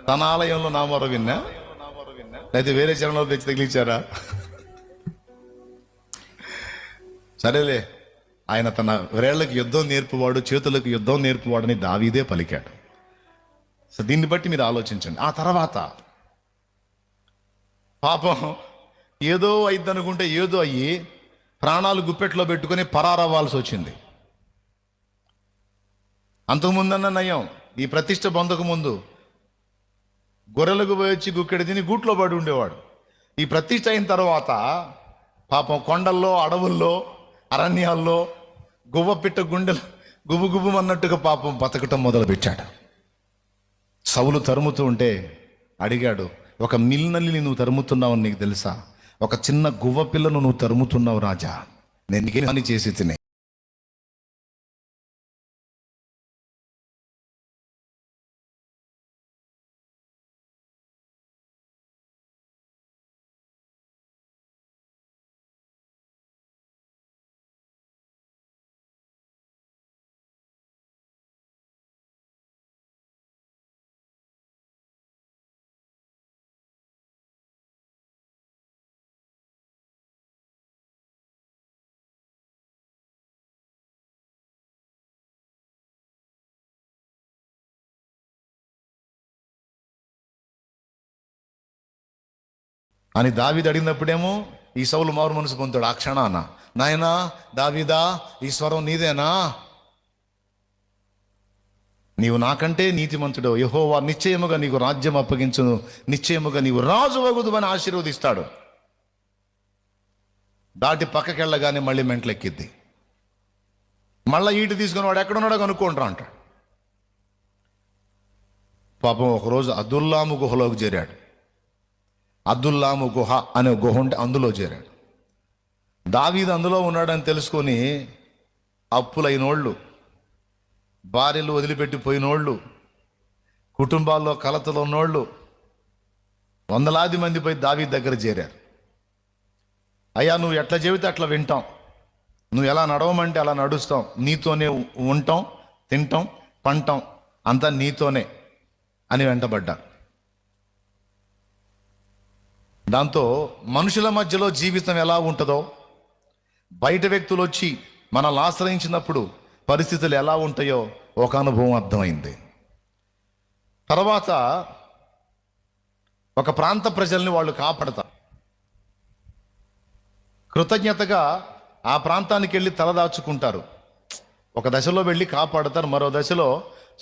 తన ఆలయంలో నా మొర విన్నా, అయితే వేరే చరణంలో తెచ్చి తగిలించారా? సరేలే, ఆయన తన వేళ్లకు యుద్ధం నేర్పువాడు, చేతులకు యుద్ధం నేర్పువాడని దావీదే పలికాడు. సో దీన్ని బట్టి మీరు ఆలోచించండి. ఆ తర్వాత పాపం ఏదో అయిద్ది అనుకుంటే ఏదో అయ్యి ప్రాణాలు గుప్పెట్లో పెట్టుకొని పరారవ్వాల్సి వచ్చింది. అంతకుముందన్న నయం, ఈ ప్రతిష్ట పొందక ముందు గొర్రెలకు పోయి వచ్చి గుక్కెడి తిని గూట్లో పడి ఉండేవాడు. ఈ ప్రతిష్ట అయిన తర్వాత పాపం కొండల్లో, అడవుల్లో, అరణ్యాల్లో గువ్వ పిట్ట గుండెలు గుబుగుబుమన్నట్టుగా పాపం బతకటం మొదలుపెట్టాడు. సౌలు తరుముతూ ఉంటే అడిగాడు, ఒక మిల్నల్లిని నువ్వు తరుముతున్నావు నీకు తెలుసా? ఒక చిన్న గువ్వ పిల్లను నువ్వు తరుముతున్నావు రాజా, నేను నీకే పని చేసి తినే. అని దావీదు అడిగినప్పుడేమో ఈ సౌలు మారు మనసు పొందుతాడు. ఆ క్షణాన, నాయనా దావీదా, ఈ స్వరం నీదేనా? నీవు నాకంటే నీతిమంతుడు, యెహోవా నిశ్చయముగా నీకు రాజ్యం అప్పగించును, నిశ్చయముగా నీవు రాజు వగుదు అని ఆశీర్వదిస్తాడు. దాటి పక్కకెళ్ళగానే మళ్ళీ మెంట్లెక్కిద్ది. మళ్ళీ ఈటు తీసుకుని వాడు ఎక్కడున్నాడో కనుక్కుంటా అంటాడు. పాపం ఒకరోజు అదుల్లాము గుహలోకి చేరాడు. అదుల్లాము గుహ అనే గుహ ఉంటే అందులో చేరాడు. దావీదు అందులో ఉన్నాడని తెలుసుకొని అప్పులైనోళ్ళు, భార్యలు వదిలిపెట్టిపోయినోళ్ళు, కుటుంబాల్లో కలతలు ఉన్నోళ్ళు వందలాది మంది పోయి దావీదు దగ్గర చేరారు. అయ్యా, నువ్వు ఎట్లా చెబితే అట్లా వింటాం, నువ్వు ఎలా నడవమంటే అలా నడుస్తాం, నీతోనే ఉంటాం, తింటాం, పంటాం, అంతా నీతోనే అని వెంటబడ్డా. దాంతో మనుషుల మధ్యలో జీవితం ఎలా ఉంటుందో, బయట వ్యక్తులు వచ్చి మనల్ని ఆశ్రయించినప్పుడు పరిస్థితులు ఎలా ఉంటాయో ఒక అనుభవం అర్థమైంది. తర్వాత ఒక ప్రాంత ప్రజల్ని వాళ్ళు కాపాడతారు. కృతజ్ఞతగా ఆ ప్రాంతానికి వెళ్ళి తలదాచుకుంటారు. ఒక దశలో వెళ్ళి కాపాడతారు, మరో దశలో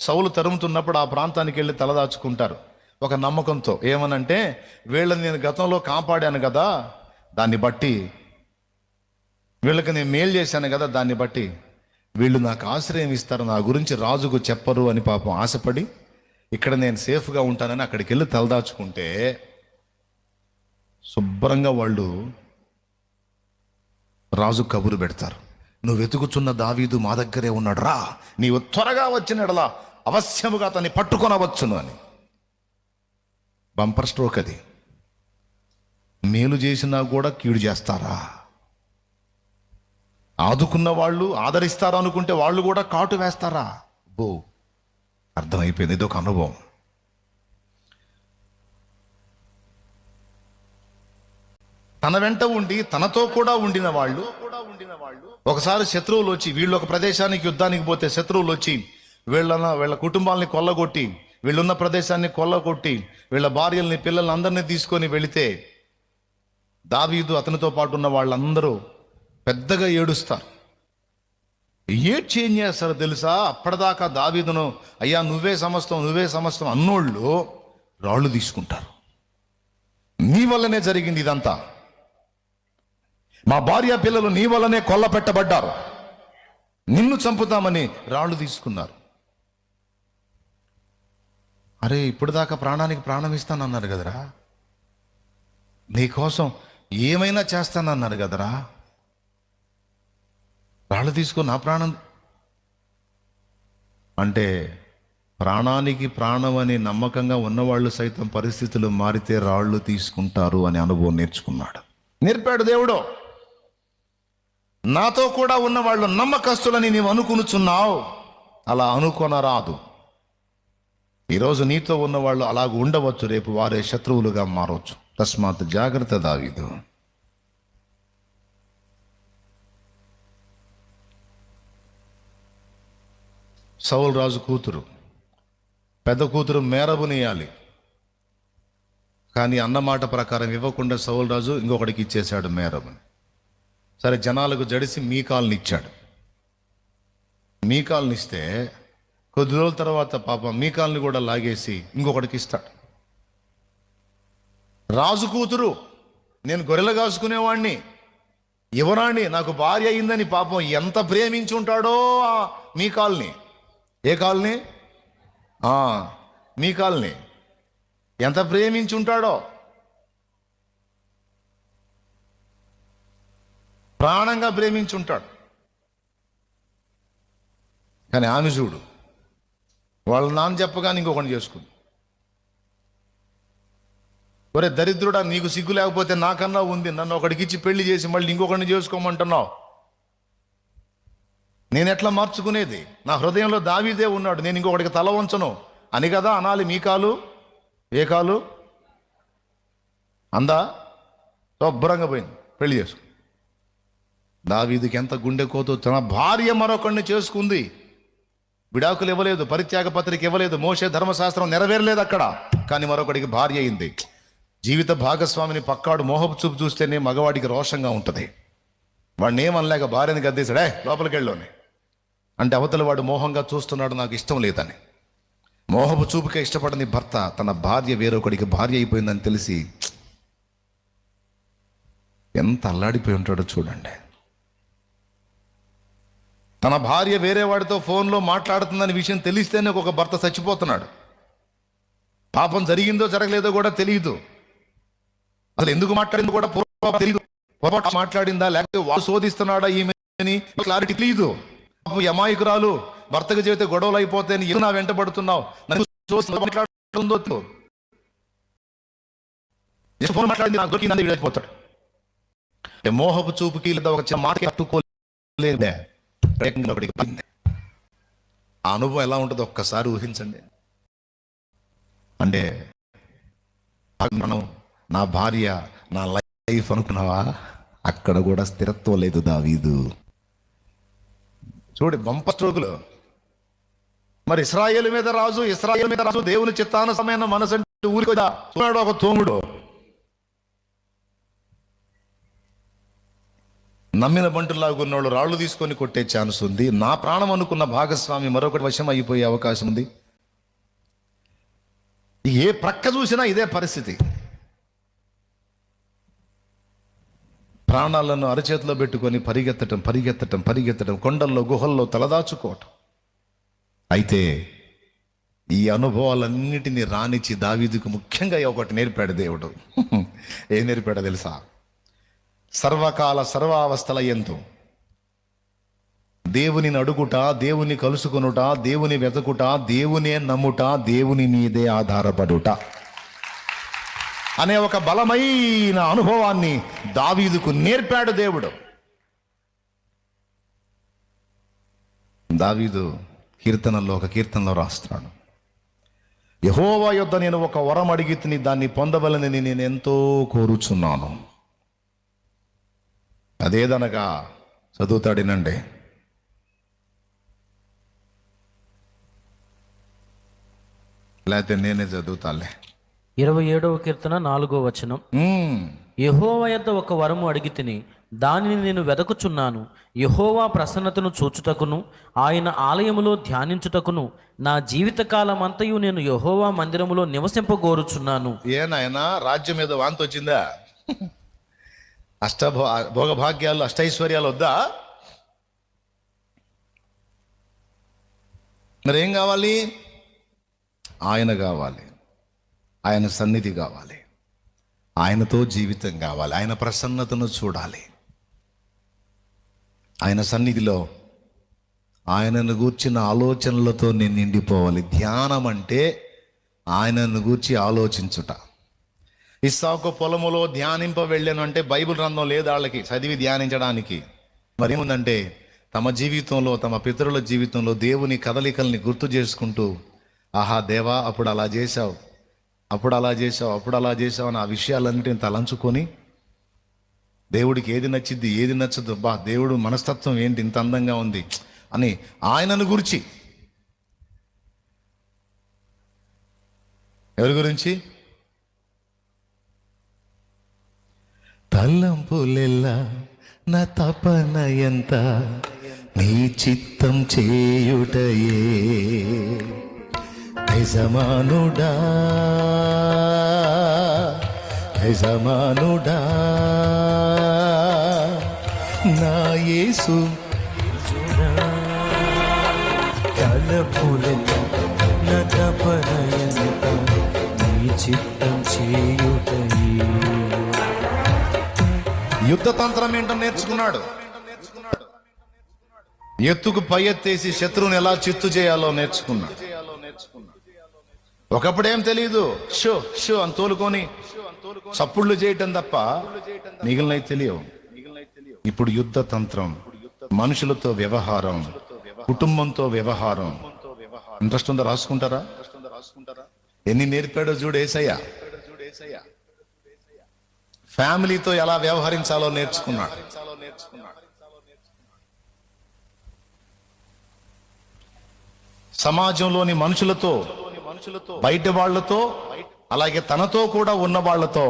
సౌలు తరుముతున్నప్పుడు ఆ ప్రాంతానికి వెళ్ళి తలదాచుకుంటారు. ఒక నమ్మకంతో, ఏమనంటే వీళ్ళని నేను గతంలో కాపాడాను కదా, దాన్ని బట్టి వీళ్ళకి నేను మేలు చేశాను కదా, దాన్ని బట్టి వీళ్ళు నాకు ఆశ్రయం ఇస్తారు, నా గురించి రాజుకు చెప్పరు అని పాపం ఆశపడి ఇక్కడ నేను సేఫ్గా ఉంటానని అక్కడికి వెళ్ళి తలదాచుకుంటే శుభ్రంగా వాళ్ళు రాజు కబురు పెడతారు, నువ్వు వెతుకుచున్న దావీదు మా దగ్గరే ఉన్నాడు, రా, నీవు త్వరగా వచ్చినడలా అవశ్యముగా అతన్ని పట్టుకొనవచ్చును అని. బంపర్ స్ట్రోక్ అది. మేలు చేసినా కూడా కీడు చేస్తారా? ఆదుకున్న వాళ్ళు ఆదరిస్తారు అనుకుంటే వాళ్ళు కూడా కాటు వేస్తారా? అర్థమైపోయింది. ఇదొక అనుభవం. తన వెంట ఉండి తనతో కూడా ఉండిన వాళ్ళు ఒకసారి శత్రువులు వచ్చి, వీళ్ళు ఒక ప్రదేశానికి యుద్ధానికి పోతే శత్రువులు వచ్చి వీళ్ళ కుటుంబాలని కొల్లగొట్టి, వీళ్ళున్న ప్రదేశాన్ని కొల్లగొట్టి, వీళ్ళ భార్యల్ని పిల్లల్ని అందరినీ తీసుకొని వెళితే దావీదు అతనితో పాటు ఉన్న వాళ్ళందరూ పెద్దగా ఏడుస్తారు. ఏడ్చి ఏం చేస్తారో తెలుసా? అప్పటిదాకా దావీదును అయ్యా నువ్వే సమస్తం అన్నోళ్ళు రాళ్ళు తీసుకుంటారు. నీ వల్లనే జరిగింది ఇదంతా, మా భార్య పిల్లలు నీ వల్లనే కొల్ల పెట్టబడ్డారు, నిన్ను చంపుతామని రాళ్ళు తీసుకున్నారు. అరే ఇప్పుడు దాకా ప్రాణానికి ప్రాణం ఇస్తానన్నారు కదరా, నీకోసం ఏమైనా చేస్తానన్నారు కదరా, రాళ్ళు తీసుకొని నా ప్రాణం అంటే ప్రాణానికి ప్రాణం అని నమ్మకంగా ఉన్నవాళ్ళు సైతం పరిస్థితులు మారితే రాళ్ళు తీసుకుంటారు అనే అనుభవం నేర్పాడు దేవుడు. నాతో కూడా ఉన్న వాళ్ళు నమ్మకస్తులని నీవు అనుకునుచున్నావు, అలా అనుకొనరాదు. ఈరోజు నీతో ఉన్నవాళ్ళు అలాగ ఉండవచ్చు, రేపు వారే శత్రువులుగా మారవచ్చు. తస్మాత్ జాగ్రత్త దావీదు. సౌలు రాజు కూతురు, పెద్ద కూతురు మేరబునియాలి, కానీ అన్నమాట ప్రకారం ఇవ్వకుండా సౌలు రాజు ఇంకొకటికి ఇచ్చేశాడు మేరబుని. సరే జనాలకు జడిసి మీకాల్ని ఇచ్చాడు. మీకాల్ని ఇస్తే కొద్ది రోజుల తర్వాత పాపం మీకాల్ని కూడా లాగేసి ఇంకొకటికి ఇస్తాడు. రాజు కూతురు, నేను గొర్రెలు కాసుకునేవాడిని, యువరాణి నాకు భార్య అయిందని పాపం ఎంత ప్రేమించి ఉంటాడో మీకాల్ని. ఏ కాల్ని? మీకాల్ని ఎంత ప్రేమించి ఉంటాడో, ప్రాణంగా ప్రేమించి ఉంటాడు. కానీ ఆమె చూడు, వాళ్ళ నాన్న చెప్పగానే ఇంకొకటి చేసుకుంది. ఒరే దరిద్రుడా, నీకు సిగ్గు లేకపోతే నాకన్నా ఉంది, నన్ను ఒకడికి ఇచ్చి పెళ్లి చేసి మళ్ళీ ఇంకొకరిని చేసుకోమంటున్నావు, నేను ఎట్లా మార్చుకునేది? నా హృదయంలో దావీదే ఉన్నాడు, నేను ఇంకొకటికి తల వంచను అని కదా అనాలి. మీ కాలు ఏ కాలు అందా? శుభ్రంగా పోయింది, పెళ్లి చేసుకు. దావీదుకి ఎంత గుండె కోతో, తన భార్య మరొకడిని చేసుకుంది, విడాకులు ఇవ్వలేదు, పరిత్యాగ పత్రిక ఇవ్వలేదు, మోషే ధర్మశాస్త్రం నెరవేరలేదు అక్కడ, కానీ మరొకడికి భార్య అయింది. జీవిత భాగస్వామిని పక్కాడు మోహపు చూపు చూస్తేనే మగవాడికి రోషంగా ఉంటుంది. వాడిని ఏమనలేక భార్యని గద్దేశాడే లోపలికి వెళ్ళోని అంటే అవతల వాడు మోహంగా చూస్తున్నాడు, నాకు ఇష్టం లేదని. మోహపు చూపుకే ఇష్టపడని భర్త తన భార్య వేరొకడికి భార్య అయిపోయిందని తెలిసి ఎంత అల్లాడిపోయి ఉంటాడో చూడండి. తన భార్య వేరే వాడితో ఫోన్లో మాట్లాడుతుందని విషయం తెలిస్తేనే ఒక భర్త చచ్చిపోతున్నాడు. పాపం జరిగిందో జరగలేదో కూడా తెలియదు, అసలు ఎందుకు మాట్లాడిందో కూడా తెలియదు, మాట్లాడిందా లేకపోతే వాడు శోధిస్తున్నాడా ఈమెని క్లారిటీ తెలియదు. అమాయకురాలు, భర్తకు చెబితే గొడవలు అయిపోతే నా వెంట పడుతున్నావు, మాట్లాడిపోతాడు. మోహపు చూపుకి లేదా ఒక చిన్న మాట తట్టుకోలేదే ఆ అనుభవం ఎలా ఉంటుందో ఒక్కసారి ఊహించండి. అంటే మనం నా భార్య నా లైఫ్ అనుకున్నావా? అక్కడ కూడా స్థిరత్వం లేదు దావీదు. చూడు బంప స్ట్రోకులు. మరి ఇశ్రాయేలు మీద రాజు దేవుని చిత్తానుసమైన మనసు అంటే ఊరికి చూడాడు ఒక తోముడు. నమ్మిన బంటులాగా ఉన్నోళ్ళు రాళ్ళు తీసుకొని కొట్టే ఛాన్స్ ఉంది. నా ప్రాణం అనుకున్న భాగస్వామి మరొకటి వశం అయిపోయే అవకాశం ఉంది. ఏ ప్రక్క చూసినా ఇదే పరిస్థితి. ప్రాణాలను అరచేతిలో పెట్టుకొని పరిగెత్తటం, కొండల్లో గుహల్లో తలదాచుకోవటం. అయితే ఈ అనుభవాలన్నిటినీ రానిచ్చి దావీదుకు ముఖ్యంగా ఒకటి నేర్పాడు దేవుడు. ఏం నేర్పాడో తెలుసా? సర్వకాల సర్వావస్థల యందు దేవుని అడుగుట, దేవుని కలుసుకొనుట, దేవుని వెతకుట, దేవునే నమ్ముట, దేవుని మీదే ఆధారపడుట అనే ఒక బలమైన అనుభవాన్ని దావీదుకు నేర్పాడు దేవుడు. దావీదు కీర్తనలో ఒక కీర్తనలో రాస్తున్నాడు, యెహోవా యొద్ద నేను ఒక వరం అడిగి తిని దాన్ని పొందవలనని నేను ఎంతో కోరుచున్నాను. అదేదనగా చదువుతాడినండి. లేకపోతే నేనే చదువుతాలే. 27వ కీర్తన 4వ వచనం. యెహోవా యొద్ద ఒక వరము అడిగి తిని దానిని నేను వెదకుచున్నాను. యెహోవా ప్రసన్నతను చూచుటకును ఆయన ఆలయములో ధ్యానించుటకును నా జీవితకాలమంతయు నేను యెహోవా మందిరములో నివసింపగోరుచున్నాను. ఏనాయనా రాజ్యం మీద వాంతి వచ్చిందా? భోగభాగ్యాలు అష్టైశ్వర్యాలు వద్దా? మరేం కావాలి? ఆయన కావాలి, ఆయన సన్నిధి కావాలి, ఆయనతో జీవితం కావాలి, ఆయన ప్రసన్నతను చూడాలి. ఆయన సన్నిధిలో ఆయనను గూర్చిన ఆలోచనలతో నేను నిండిపోవాలి. ధ్యానం అంటే ఆయనను గూర్చి ఆలోచించుట. ఇస్సాకు పొలములో ధ్యానింప వెళ్ళాను అంటే బైబిల్ గ్రంథం లేదు వాళ్ళకి చదివి ధ్యానించడానికి. మరి ఏముందంటే తమ జీవితంలో, తమ పితరుల జీవితంలో దేవుని కదలికల్ని గుర్తు చేసుకుంటూ, ఆహా దేవా అప్పుడు అలా చేశావు, అప్పుడు అలా చేసావు, అప్పుడు అలా చేసావు అని ఆ విషయాలన్నిటిని తలంచుకొని దేవుడికి ఏది నచ్చిద్ది, ఏది నచ్చదు, బా దేవుడు మనస్తత్వం ఏంటి ఇంత అందంగా ఉంది అని ఆయనను గురించి. ఎవరి గురించి? తలంపులెల్లా నా తపన ఎంత నీ చిత్తం చేయుటయే యజమానుడా, యజమానుడా నా యేసు తలపులెల్లా నా తపన ఎంత నీ చిత్తం చేయుటయే. యుద్ధ తంత్రం ఏంటో నేర్చుకున్నాడు. ఎత్తుకు పై ఎత్తేసి శత్రువుని ఎలా చిత్తు చేయాలో నేర్చుకున్నాడు. ఒకప్పుడేం తెలియదు, షో షో అని తోలుకొని చప్పుళ్ళు చేయటం తప్ప మిగిలినవి తెలియవు. ఇప్పుడు యుద్ధ తంత్రం, మనుషులతో వ్యవహారం, కుటుంబంతో వ్యవహారం. ఇంట్రెస్ట్ ఉందా? రాసుకుంటారా? ఎన్ని నేర్పాడో చూడు యేసయ్య. ఫ్యామిలీతో ఎలా వ్యవహరించాలో నేర్చుకున్నాడు. సమాజంలోని మనుషులతో, బయట వాళ్లతో, అలాగే తనతో కూడా ఉన్న వాళ్లతో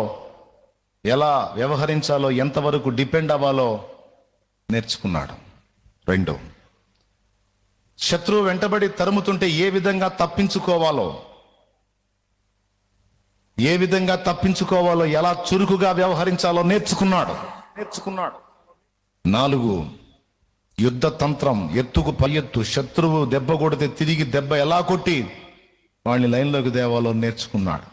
ఎలా వ్యవహరించాలో, ఎంతవరకు డిపెండ్ అవ్వాలో నేర్చుకున్నాడు. 2, శత్రువు వెంటబడి తరుముతుంటే ఏ విధంగా తప్పించుకోవాలో, ఏ విధంగా తప్పించుకోవాలో, ఎలా చురుకుగా వ్యవహరించాలో నేర్చుకున్నాడు. 4, యుద్ధ తంత్రం, ఎత్తుకు పై ఎత్తు, శత్రువు దెబ్బ కొడితే తిరిగి దెబ్బ ఎలా కొట్టి వాడిని లైన్లోకి దేవాలో నేర్చుకున్నాడు.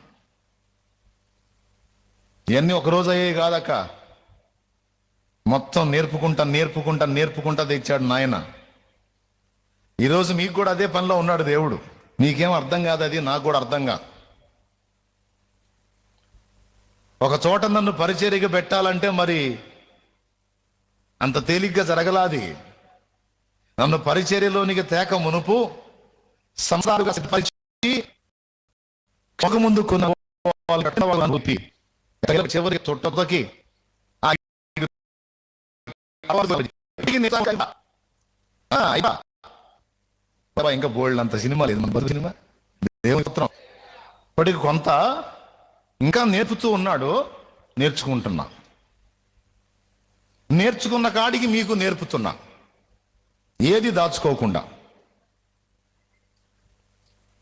ఇవన్నీ ఒకరోజు అయ్యాయి కాదక్క, మొత్తం నేర్పుకుంటా తెచ్చాడు నాయన. ఈరోజు మీకు కూడా అదే పనిలో ఉన్నాడు దేవుడు. మీకేం అర్థం కాదు, అది నాకు కూడా అర్థం కాదు. ఒక చోట నన్ను పరిచర్యగా పెట్టాలంటే మరి అంత తేలిగ్గా జరగలాది. నన్ను పరిచర్యలోనికి తేక మునుపు సంసారుగా సిద్ధపరిచి ఒక ముందు చివరికి తొట్టకి ఇంకా బోల్డ్ అంత సినిమా లేదు మన బతుకు సినిమా. దేవుని పుత్రం ఇప్పటికి కొంత ఇంకా నేర్పుతూ ఉన్నాడు. నేర్చుకున్న కాడికి మీకు నేర్పుతున్నా, ఏది దాచుకోకుండా.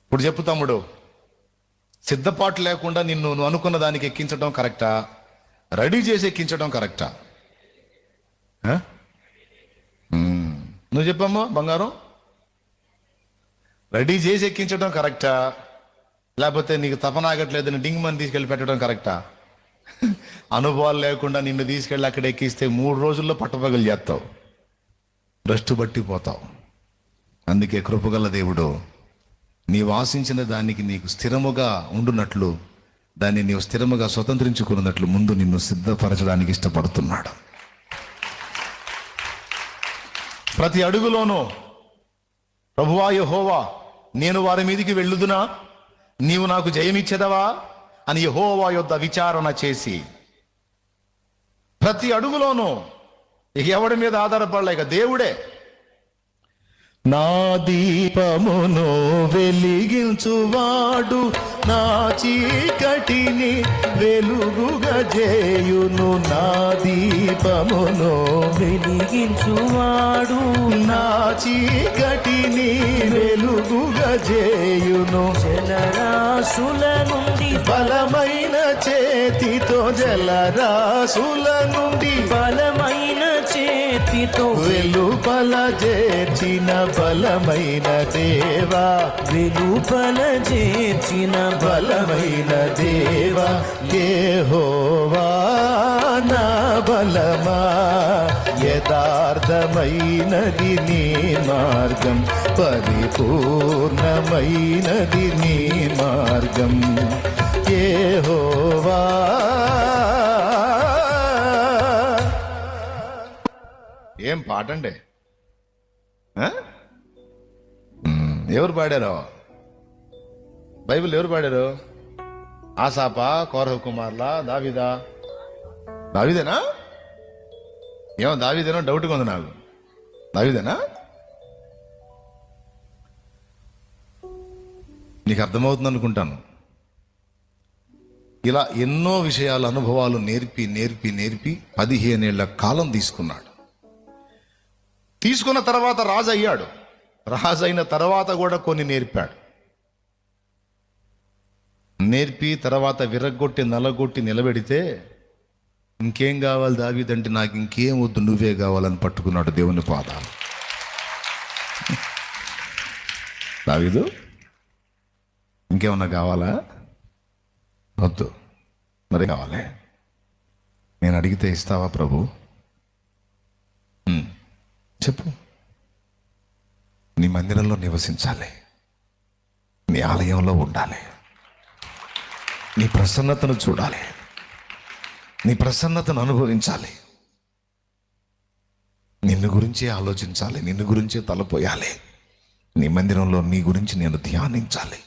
ఇప్పుడు చెప్పు తమ్ముడు, సిద్ధపాటు లేకుండా నువ్వు అనుకున్న దానికి ఎక్కించడం కరెక్టా, రెడీ చేసి ఎక్కించడం కరెక్టా? నువ్వు చెప్పమ్మా బంగారం, రెడీ చేసి ఎక్కించడం కరెక్టా, లేకపోతే నీకు తపనాగట్లేదని డింగ్ మని తీసుకెళ్ళి పెట్టడం కరెక్టా? అనుభవాలు లేకుండా నిన్ను తీసుకెళ్ళి అక్కడ ఎక్కిస్తే 3 రోజుల్లో పట్టపగలు చేస్తావు, భ్రష్టు పట్టిపోతావు. అందుకే కృపగల దేవుడు నీవు ఆశించిన దానికి నీకు స్థిరముగా ఉండునట్లు, దాన్ని నీవు స్థిరముగా స్వతంత్రించుకున్నట్లు ముందు నిన్ను సిద్ధపరచడానికి ఇష్టపడుతున్నాడు. ప్రతి అడుగులోనూ ప్రభువా యెహోవా, నేను వారి మీదికి వెళ్ళుదునా? నీవు నాకు జయమిచ్చెదవా అని యెహోవా యొద్ద విచారణ చేసి, ప్రతి అడుగులోనూ ఎవడి మీద ఆధారపడలేక దేవుడే నా దీపమును వెలిగించువాడు, నా చీకటిని వెలుగుగా చేయును. నా దీపమును వెలిగించువాడు, నా చీకటిని వెలుగుగా చేయును. జలరాశుల నుండి బలమైన చేతితో, జలరాశుల నుండి బలమైన చేతితో వెలుపల చేర్చిన బలమైన దేవా, వెలుపల చేర్చిన బలమైన దేవా, యెహోవా నా బలమా. యథార్థమైనది నీ మార్గం, పరిపూర్ణమైనది నీ మార్గం. యెహోవా ఏం పాట అండి? ఎవరు పాడారు? బైబిల్ ఎవరు పాడారు? ఆసాపా, కోరహ కుమార్లా, దావీదా? దావీదేనా? ఏమో దావీదేనో డౌట్గా ఉంది నాకు. దావీదేనా? నీకు అర్థమవుతుంది అనుకుంటాను. ఇలా ఎన్నో విషయాల అనుభవాలు నేర్పి నేర్పి నేర్పి 15 ఏళ్ల కాలం తీసుకున్నాడు. తీసుకున్న తర్వాత రాజు అయ్యాడు. రాజు అయిన తర్వాత కూడా కొన్ని నేర్పాడు. నేర్పి తర్వాత విరగ్గొట్టి నలగొట్టి నిలబెడితే, ఇంకేం కావాలి దావీదంటే, నాకు ఇంకేం వద్దు, నువ్వే కావాలని పట్టుకున్నాడు దేవుని పాదాలు. దావీదు, ఇంకేమన్నా కావాలా? వద్దు. మరి కావాలి? నేను అడిగితే ఇస్తావా ప్రభు? చెప్పు. నీ మందిరంలో నివసించాలి, నీ ఆలయంలో ఉండాలి, నీ ప్రసన్నతను చూడాలి, నీ ప్రసన్నతను అనుభవించాలి, నిన్ను గురించే ఆలోచించాలి, నిన్ను గురించే తలపోయాలి, నీ మందిరంలో నీ గురించి నేను ధ్యానించాలి.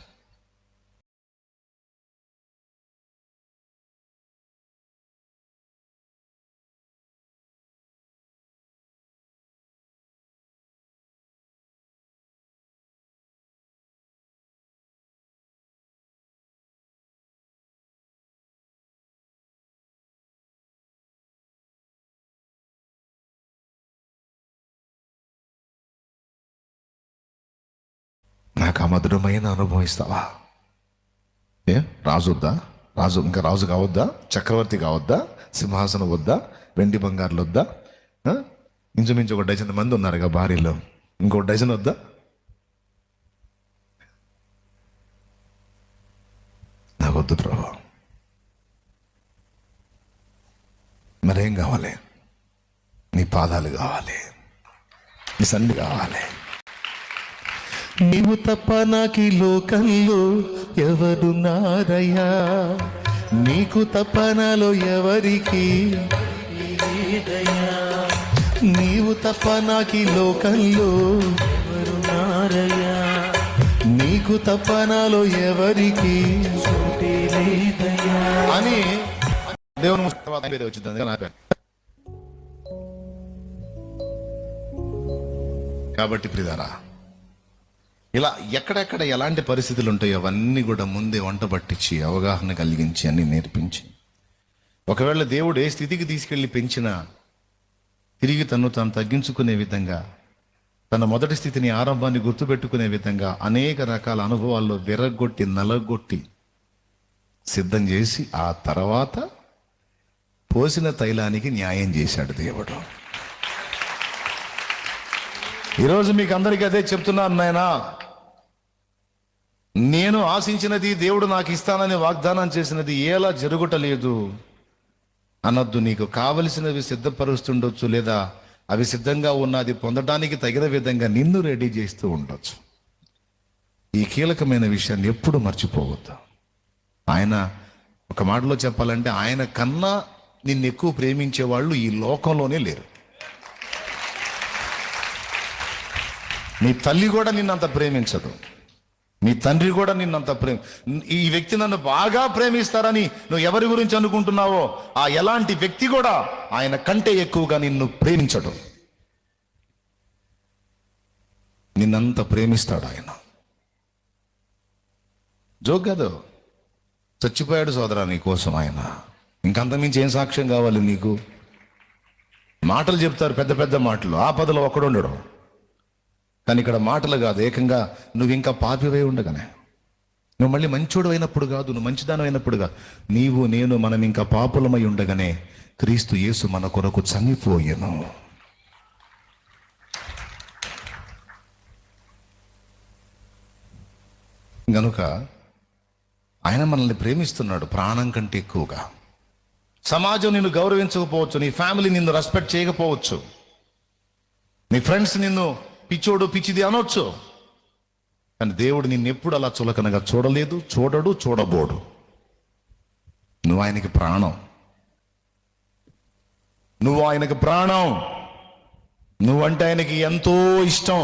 నాకు ఆ మధురమైన అనుభవం ఇస్తావా? రాజు వద్దా? ఇంకా రాజు కావద్దా? చక్రవర్తి కావద్దా? సింహాసనం వద్దా? వెండి బంగారులు వద్దా? ఇంచుమించు 1 డజన్ మంది ఉన్నారుగా భార్యలో, ఇంకో డజన్ వద్దా? నాకు వద్దు ప్రభు. మరేం కావాలి? నీ పాదాలు కావాలి, నీ సన్నిధి కావాలి. నీవు తప్ప నాకి లోకంలో ఎవరున్నారయ్యా? నీకు తప్ప నాలో ఎవరికి లేదయ్యా? నీవు తప్ప నాకి లోకంలో ఎవరున్నారయ్యా? నీకు తప్ప నాలో ఎవరికి లేదయ్యా అని దేవుని వచ్చింది. కాబట్టి ప్రియులారా, ఇలా ఎక్కడెక్కడ ఎలాంటి పరిస్థితులు ఉంటాయో అవన్నీ కూడా ముందే వంట పట్టించి అవగాహన కలిగించి అన్ని నేర్పించి, ఒకవేళ దేవుడు ఏ స్థితికి తీసుకెళ్ళి పెంచినా తిరిగి తను తగ్గించుకునే విధంగా, తన మొదటి స్థితిని ఆరంభాన్ని గుర్తుపెట్టుకునే విధంగా అనేక రకాల అనుభవాల్లో విరగొట్టి నలగొట్టి సిద్ధం చేసి ఆ తర్వాత పోసిన తైలానికి న్యాయం చేశాడు దేవుడు. ఈరోజు మీకు అందరికీ అదే చెప్తున్నాను నాయనా. నేను ఆశించినది, దేవుడు నాకు ఇస్తానని వాగ్దానం చేసినది ఎలా జరుగుటలేదు అనొద్దు. నీకు కావలసినవి సిద్ధపరుస్తుండొచ్చు, లేదా అవి సిద్ధంగా ఉన్నది పొందడానికి తగిన విధంగా నిన్ను రెడీ చేస్తూ ఉండొచ్చు. ఈ కీలకమైన విషయాన్ని ఎప్పుడు మర్చిపోవద్దు. ఆయన, ఒక మాటలో చెప్పాలంటే, ఆయన కన్నా నిన్ను ఎక్కువ ప్రేమించే వాళ్ళు ఈ లోకంలోనే లేరు. నీ తల్లి కూడా నిన్నంత ప్రేమించదు, నీ తండ్రి కూడా నిన్నంత ఈ వ్యక్తి నన్ను బాగా ప్రేమిస్తారని నువ్వు ఎవరి గురించి అనుకుంటున్నావో ఆ ఎలాంటి వ్యక్తి కూడా ఆయన కంటే ఎక్కువగా నిన్ను ప్రేమించడు. నిన్నంత ప్రేమిస్తాడు ఆయన. జోక్ కాదు, చచ్చిపోయాడు సోదరా నీ కోసం ఆయన. ఇంకంతమించి ఏం సాక్ష్యం కావాలి నీకు? మాటలు చెప్తారు, పెద్ద పెద్ద మాటలు, ఆపదలో ఒక్కడుండడు. కానీ ఇక్కడ మాటలు కాదు, ఏకంగా నువ్వు ఇంకా పాపివై ఉండగానే, నువ్వు మళ్ళీ మంచోడు అయినప్పుడు కాదు, నువ్వు మంచిదానం అయినప్పుడు కాదు, నీవు నేను మనం ఇంకా పాపులమై ఉండగానే క్రీస్తు యేసు మన కొరకు చనిపోయెను. గనుక ఆయన మనల్ని ప్రేమిస్తున్నాడు ప్రాణం కంటే ఎక్కువగా. సమాజం నిన్ను గౌరవించకపోవచ్చు, నీ ఫ్యామిలీ నిన్ను రెస్పెక్ట్ చేయకపోవచ్చు, నీ ఫ్రెండ్స్ నిన్ను పిచ్చోడు పిచ్చిది అనొచ్చు, కానీ దేవుడు నిన్ను ఎప్పుడు అలా చులకనగా చూడలేదు, చూడడు, చూడబోడు. నువ్వు ఆయనకి ప్రాణం, నువ్వు ఆయనకి ప్రాణం. నువ్వంటే ఆయనకి ఎంతో ఇష్టం.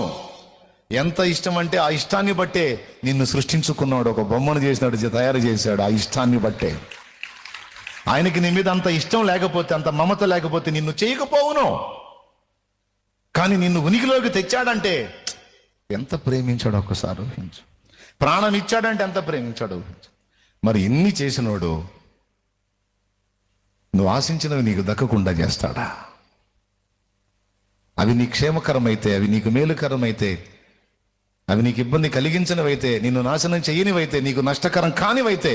ఎంత ఇష్టం అంటే ఆ ఇష్టాన్ని బట్టే నిన్ను సృష్టించుకున్నాడు, ఒక బొమ్మను చేసినాడు, తయారు చేశాడు. ఆ ఇష్టాన్ని బట్టే ఆయనకి నీ మీద అంత ఇష్టం లేకపోతే, అంత మమత లేకపోతే నిన్ను చేయకపోవును. కానీ నిన్ను ఉనికిలోకి తెచ్చాడంటే ఎంత ప్రేమించాడు ఒక్కసారి ఊహించు. ప్రాణం ఇచ్చాడంటే ఎంత ప్రేమించాడు ఊహించు. మరి ఎన్ని చేసినోడు నువ్వు ఆశించినవి నీకు దక్కకుండా చేస్తాడా? అవి నీ క్షేమకరమైతే, అవి నీకు మేలుకరమైతే, అవి నీకు ఇబ్బంది కలిగించినవైతే, నిన్ను నాశనం చేయనివైతే, నీకు నష్టకరం కానివైతే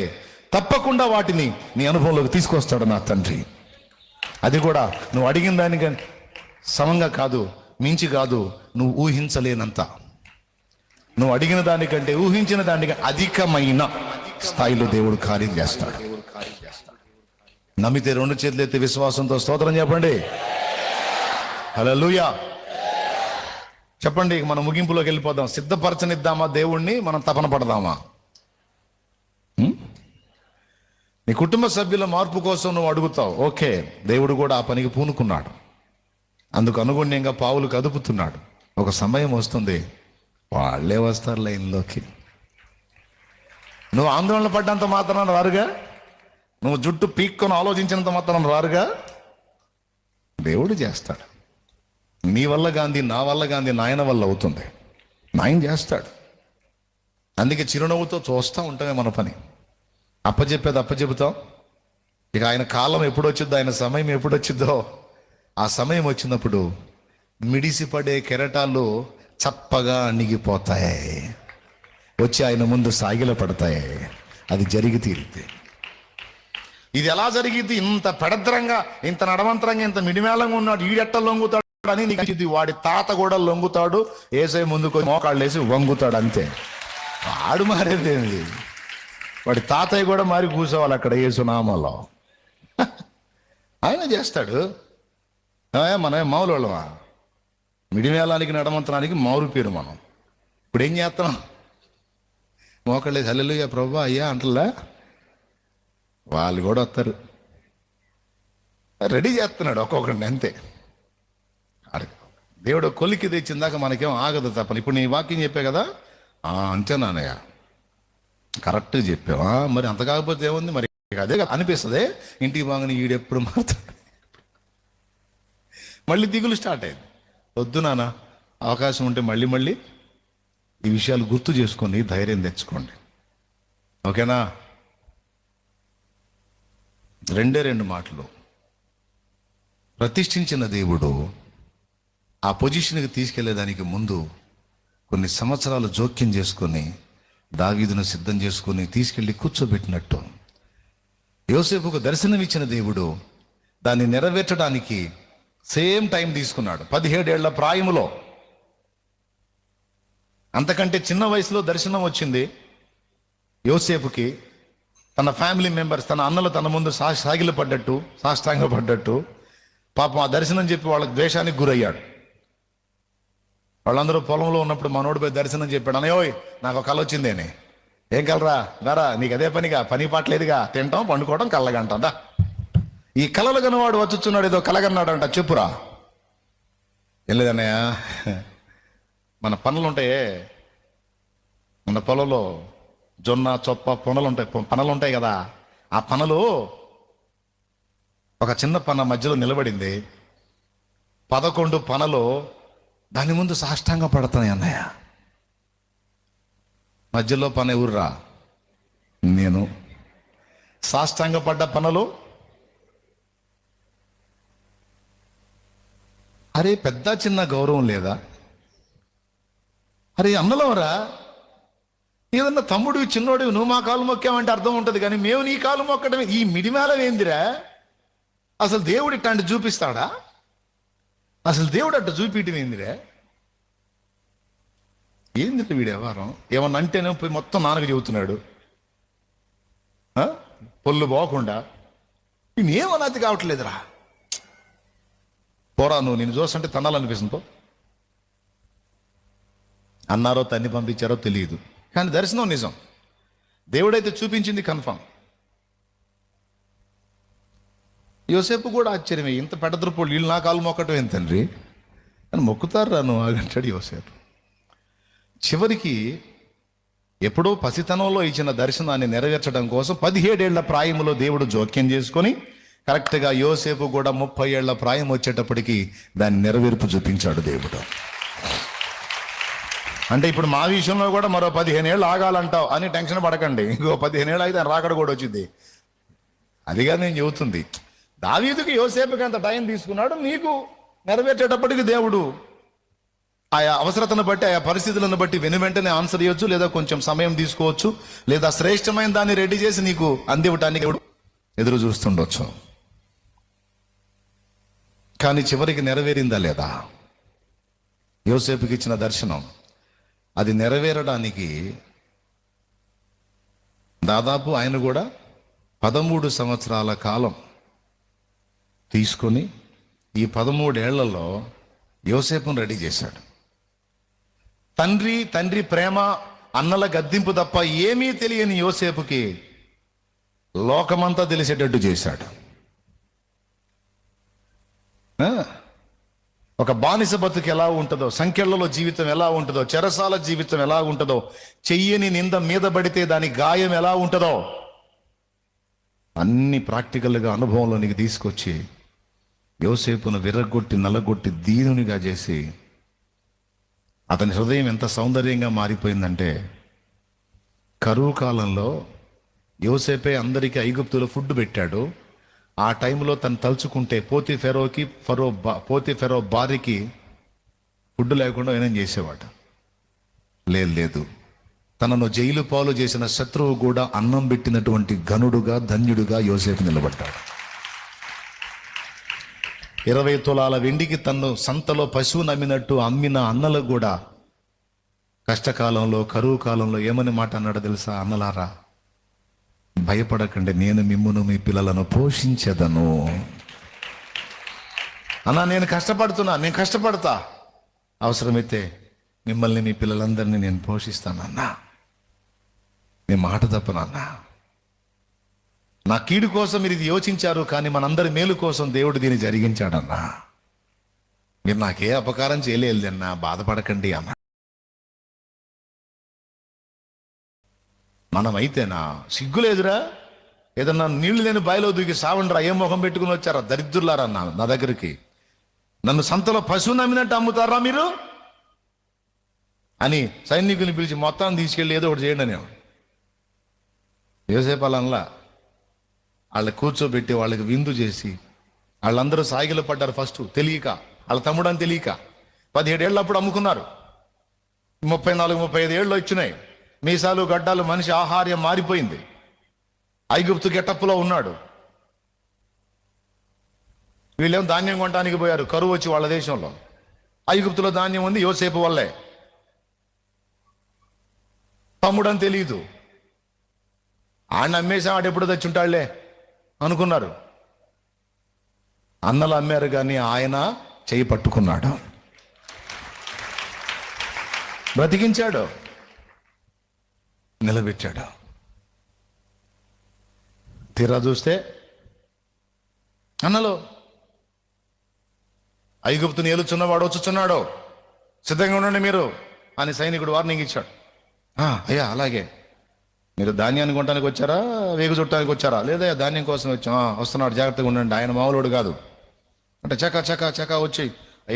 తప్పకుండా వాటిని నీ అనుభవంలోకి తీసుకొస్తాడు నా తండ్రి. అది కూడా నువ్వు అడిగిన దానికి సమంగా కాదు, మించి కాదు, నువ్వు ఊహించలేనంత, నువ్వు అడిగిన దానికంటే ఊహించిన దానికంటే అధికమైన స్థాయిలో దేవుడు కార్యం చేస్తాడు. నమ్మితే రెండు చేతులు ఎత్తి విశ్వాసంతో స్తోత్రం చెప్పండి. హల్లెలూయా చెప్పండి. మనం ముగింపులోకి వెళ్ళిపోదాం. సిద్ధపరచనిద్దామా దేవుణ్ణి, మనం తపన పడదామా? నీ కుటుంబ సభ్యుల మార్పు కోసం నువ్వు అడుగుతావు, ఓకే. దేవుడు కూడా ఆ పనికి పూనుకున్నాడు, అందుకు అనుగుణ్యంగా పావులు కదుపుతున్నాడు. ఒక సమయం వస్తుంది, వాళ్ళే వస్తారు లైన్లోకి. నువ్వు ఆందోళన పడ్డంత మాత్రాన రారుగా, నువ్వు జుట్టు పీక్కొని ఆలోచించినంత మాత్రాన రారుగా. దేవుడు చేస్తాడు. నీ వల్ల గాంధీ, నా వల్ల గాంధీ, నాయన వల్ల అవుతుంది. నాయన చేస్తాడు. అందుకే చిరునవ్వుతో చూస్తూ ఉంటామే మన పని. అప్పచెప్పేది అప్పచెబుతాం. ఇక ఆయన కాలం ఎప్పుడు వచ్చిద్దో, ఆయన సమయం ఎప్పుడు వచ్చిద్దో, ఆ సమయం వచ్చినప్పుడు మిడిసిపడే కెరటాలు చప్పగా అణిగిపోతాయి, వచ్చి ఆయన ముందు సాగిల పడతాయి. అది జరిగి తీరుద్ది. ఇది ఎలా జరిగింది? ఇంత పెడద్రంగా, ఇంత నడవంతరంగా, ఇంత మిడిమేళంగా ఉన్నాడు, ఈడెట్ట లొంగుతాడు అని నీకు ఇది. వాడి తాత కూడా లొంగుతాడు, ఏసై ముందుకు మోకాళ్ళు వేసి వంగుతాడు, అంతే. వాడు మారేది, వాడి తాతయ్య కూడా మారి కూర్చోవాలి అక్కడ యేసునామాలో. ఆయన చేస్తాడు. మనమే మామూలు వాళ్ళమా? మిడిమేళానికి నడమంతరానికి మారు పేరు మనం. ఇప్పుడు ఏం చేస్తున్నాం? మోకాళ్ళేసి హల్లెలూయా ప్రభువా అయ్యా అంటలా. వాళ్ళు కూడా వస్తారు, రెడీ చేస్తున్నాడు ఒక్కొక్కడిని, అంతే. దేవుడు కొలికి తెచ్చిందాక మనకేం ఆగదు తప్పని. ఇప్పుడు నీ వాక్యం చెప్పే కదా, అంతే నాన్నయ్య కరెక్ట్గా చెప్పావా, మరి అంత కాకపోతే ఏముంది, మరి అదే అనిపిస్తుంది. ఇంటికి బాగానే ఈడెప్పుడు మారుతాడు, మళ్ళీ దిగులు స్టార్ట్ అయింది. వద్దు నాన్న, అవకాశం ఉంటే మళ్ళీ మళ్ళీ ఈ విషయాలు గుర్తు చేసుకోండి, ధైర్యం తెచ్చుకోండి, ఓకేనా? రెండు మాటలు. ప్రతిష్ఠించిన దేవుడు ఆ పొజిషన్కి తీసుకెళ్లేదానికి ముందు కొన్ని సంవత్సరాలు జోక్యం చేసుకొని దావీదును సిద్ధం చేసుకొని తీసుకెళ్లి కూర్చోబెట్టినట్టు, యోసేపుకు దర్శనం ఇచ్చిన దేవుడు దాన్ని నెరవేర్చడానికి సేమ్ టైం తీసుకున్నాడు. 17 ఏళ్ల ప్రాయములో, అంతకంటే చిన్న వయసులో దర్శనం వచ్చింది యోసేపుకి. తన ఫ్యామిలీ మెంబర్స్, తన అన్నలు తన ముందు సాగిలపడ్డట్టు, సాష్టాంగపడ్డట్టు, పాపం ఆ దర్శనం చెప్పి వాళ్ళకి ద్వేషానికి గురయ్యాడు. వాళ్ళందరూ పొలంలో ఉన్నప్పుడు మనోడిపై దర్శనం చెప్పాడు, అన్నయ్యోయ్ నాకు ఒక కళ వచ్చిందేని. ఏం కలరా? దారా నీకు అదే పనిగా, పని పాటలేదుగా, తింటాం పండుకోవడం కళ్ళగంటా. ఈ కళలు కనవాడు వచ్చుచున్నాడు, ఏదో కలగన్నాడు అంట, చెప్పురా. ఏం లేదన్నయ్య, మన పనులు ఉంటాయే, మన పొలంలో జొన్న చొప్ప పనలు ఉంటాయి కదా, ఆ పనలు ఒక చిన్న పన మధ్యలో నిలబడింది. 11 పనలు దాని ముందు సాష్టాంగ పడుతున్నాయి అన్నయ్య. మధ్యలో పన ఎవర్రా? నేను. సాష్టాంగ పడ్డ పనలు, అరే పెద్ద చిన్న గౌరవం లేదా? అరే అన్నలవరా, ఏదన్నా తమ్ముడు చిన్నోడు నువ్వు మా కాలు మొక్కామంటే అర్థం ఉంటుంది, కానీ మేము నీ కాలు మొక్కడమే ఈ మిడిమేళం ఏందిరా? అసలు దేవుడు ఇట్లాంటి చూపిస్తాడా? అసలు దేవుడు అట్ట చూపించడం ఏందిరా? ఏంది వీడి వ్యవహారం? ఏమన్నా అంటేనే పోయి మొత్తం నాన్నకు చెబుతున్నాడు, పొల్లు పోకుండా. నేనేమన్నది కావట్లేదురా. పోరా నువ్వు, నేను చూస్తుంటే తన్నాలనిపిస్తుందో. అన్నారో తన్ని పంపించారో తెలియదు, కానీ దర్శనం నిజం. దేవుడైతే చూపించింది కన్ఫర్మ్. యోసేపు కూడా ఆశ్చర్యమే, ఇంత పెడద్రపోళ్ళు వీళ్ళు నా కాలు మొక్కటం ఏం తండ్రి అని మొక్కుతారా నువ్వు అంటాడు యోసేపు. చివరికి ఎప్పుడో పసితనంలో ఇచ్చిన దర్శనాన్ని నెరవేర్చడం కోసం 17 ఏళ్ల ప్రాయములో దేవుడు జోక్యం చేసుకొని కరెక్ట్గా యోసేపు కూడా 30 ఏళ్ల ప్రాయం వచ్చేటప్పటికి దాన్ని నెరవేర్పు చూపించాడు దేవుడు. అంటే ఇప్పుడు మా విషయంలో కూడా మరో 15 ఏళ్ళు ఆగాలంటావు అని టెన్షన్ పడకండి. ఇంకో 15 ఏళ్ళు అయితే రాకడ కూడా వచ్చింది. అదిగా నేను చెబుతుంది. దావీదుకి యోసేపుకి అంత టైం తీసుకున్నాడు, నీకు నెరవేర్చేటప్పటికి దేవుడు ఆయా అవసరతను బట్టి ఆయా పరిస్థితులను బట్టి వెంటనే ఆన్సర్ ఇవ్వచ్చు, లేదా కొంచెం సమయం తీసుకోవచ్చు, లేదా శ్రేష్టమైన దాన్ని రెడీ చేసి నీకు అందివ్వటానికి దేవుడు ఎదురు చూస్తుండొచ్చు. కానీ చివరికి నెరవేరిందా లేదా? యోసేపుకి ఇచ్చిన దర్శనం అది నెరవేరడానికి దాదాపు ఆయన కూడా 13 సంవత్సరాల కాలం తీసుకొని ఈ 13 ఏళ్లలో యోసేపును రెడీ చేశాడు. తండ్రి ప్రేమ, అన్నల గద్దింపు తప్ప ఏమీ తెలియని యోసేపుకి లోకమంతా తెలిసేటట్టు చేశాడు. ఒక బానిస బతుకు ఎలా ఉంటుందో, సంఖ్యలలో జీవితం ఎలా ఉంటుందో, చెరసాల జీవితం ఎలా ఉంటుందో, చెయ్యని నింద మీద పడితే దాని గాయం ఎలా ఉంటుందో అన్ని ప్రాక్టికల్గా అనుభవంలోనికి తీసుకొచ్చి యోసేపును విర్రగొట్టి నల్లగొట్టి దీనునిగా చేసి అతని హృదయం ఎంత సౌందర్యంగా మారిపోయిందంటే, కరువు కాలంలో యోసేపే అందరికీ ఐగుప్తులో ఫుడ్ పెట్టాడు. ఆ టైంలో తను తలుచుకుంటే పోతి ఫెరో భార్యకి ఫుడ్ లేకుండా ఏమేం చేసేవాడు. లేదు, తనను జైలు పాలు చేసిన శత్రువు కూడా అన్నం పెట్టినటువంటి ఘనుడుగా ధన్యుడుగా యోసేపు నిలబడ్డాడు. 20 తులాల వెండికి తన్ను సంతలో పశువు నమ్మినట్టు అమ్మిన అన్నలకు కూడా కష్టకాలంలో, కరువు కాలంలో ఏమని మాట అన్నాడో తెలుసా? అన్నలారా, భయపడకండి, నేను మిమ్మును మీ పిల్లలను పోషించెదను. అన్నా నేను కష్టపడతా, అవసరమైతే మిమ్మల్ని మీ పిల్లలందరినీ నేను పోషిస్తానన్నా, మీ మాట తప్పనన్నా. నా కీడు కోసం మీరు ఇది యోచించారు, కానీ మనందరి మేలు కోసం దేవుడు దీన్ని జరిగించాడన్నా. మీరు నాకే అపకారం చేయలేదన్నా, బాధపడకండి అన్న. మనమైతేనా సిగ్గులేదురా, ఏదన్నా నీళ్లు లేని బాయిలో దూకి సావండ్రా, ఏ మొహం పెట్టుకుని వచ్చారా దరిద్రులారా నా దగ్గరికి? నన్ను సంతలో పశువు నమ్మినట్టు అమ్ముతారా మీరు అని సైనికుని పిలిచి మొత్తాన్ని తీసుకెళ్ళి ఏదో ఒకటి చేయండి అని యోసేపాలనలా వాళ్ళని కూర్చోబెట్టి వాళ్ళకి విందు చేసి వాళ్ళందరూ సాగిలు పడ్డారు. ఫస్ట్ తెలియక, వాళ్ళ తమ్ముడు అని తెలియక 17 ఏళ్ళు అప్పుడు అమ్ముకున్నారు. 34-35 ఏళ్ళు వచ్చినాయి. మీసాలు గడ్డాలు, మనిషి ఆహార్యం మారిపోయింది. ఐగుప్తు గెటప్పులో ఉన్నాడు. వీళ్ళేమో ధాన్యం కొనడానికి పోయారు, కరువు వచ్చి వాళ్ళ దేశంలో. ఐగుప్తులో ధాన్యం ఉంది, యోసేపు వల్లే. తమ్ముడు అని తెలియదు. ఆయన అమ్మేసాం, ఆడు ఎప్పుడు తెచ్చుంటాళ్లే అనుకున్నారు. అన్నలు అమ్మారు, కానీ ఆయన చేయి పట్టుకున్నాడు, బ్రతికించాడు, నిలబెట్టాడు. తీరా చూస్తే అన్నలు ఐగుప్తుని ఏలుచున్నవాడు వచ్చుచున్నాడు, సిద్ధంగా ఉండండి మీరు అని సైనికుడు వార్నింగ్ ఇచ్చాడు. అయ్యా అలాగే. మీరు ధాన్యాన్ని కొనడానికి వచ్చారా, వేగు చుట్టానికి వచ్చారా? లేదా ధాన్యం కోసం వచ్చాం. వస్తున్నాడు, జాగ్రత్తగా ఉండండి, ఆయన మామూలుడు కాదు అంటే చకా వచ్చి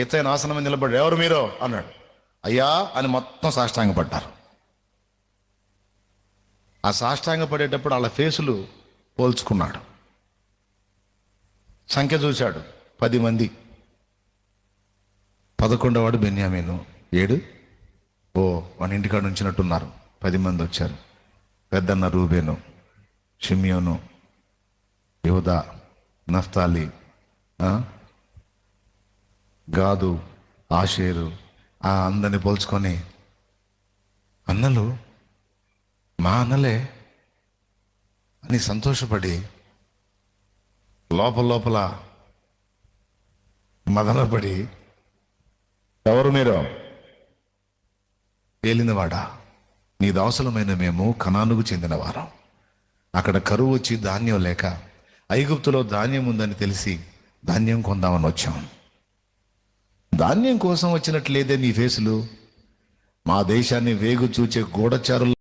ఎత్తైన ఆసనం మీద నిలబడి, ఎవరు మీరు అన్నాడు. అయ్యా అని మొత్తం సాష్టాంగపడ్డారు. ఆ సాష్టాంగపడేటప్పుడు వాళ్ళ ఫేసులు పోల్చుకున్నాడు. సంఖ్య చూశాడు, 10 మంది. 11వ బెన్యామీను 7. మన ఇంటికాడ ఉంచినట్టున్నారు. 10 మంది వచ్చారు. పెద్దన్న రూబేను, షిమ్యోను, యూదా, నఫ్తాలి, గాదు, ఆషేరు, అందరిని పోల్చుకొని, అన్నలు మా అన్నలే అని సంతోషపడి లోపల మదనపడి, ఎవరు మీరు? పేలినవాడా, నీ దాసులమైన మేము కనానుకు చెందినవారం. అక్కడ కరువు వచ్చి ధాన్యం లేక ఐగుప్తులో ధాన్యం ఉందని తెలిసి ధాన్యం కొందామని వచ్చాం. ధాన్యం కోసం వచ్చినట్లేదే నీ ఫేసులు. మా దేశాన్ని వేగు చూచే గూఢచారులు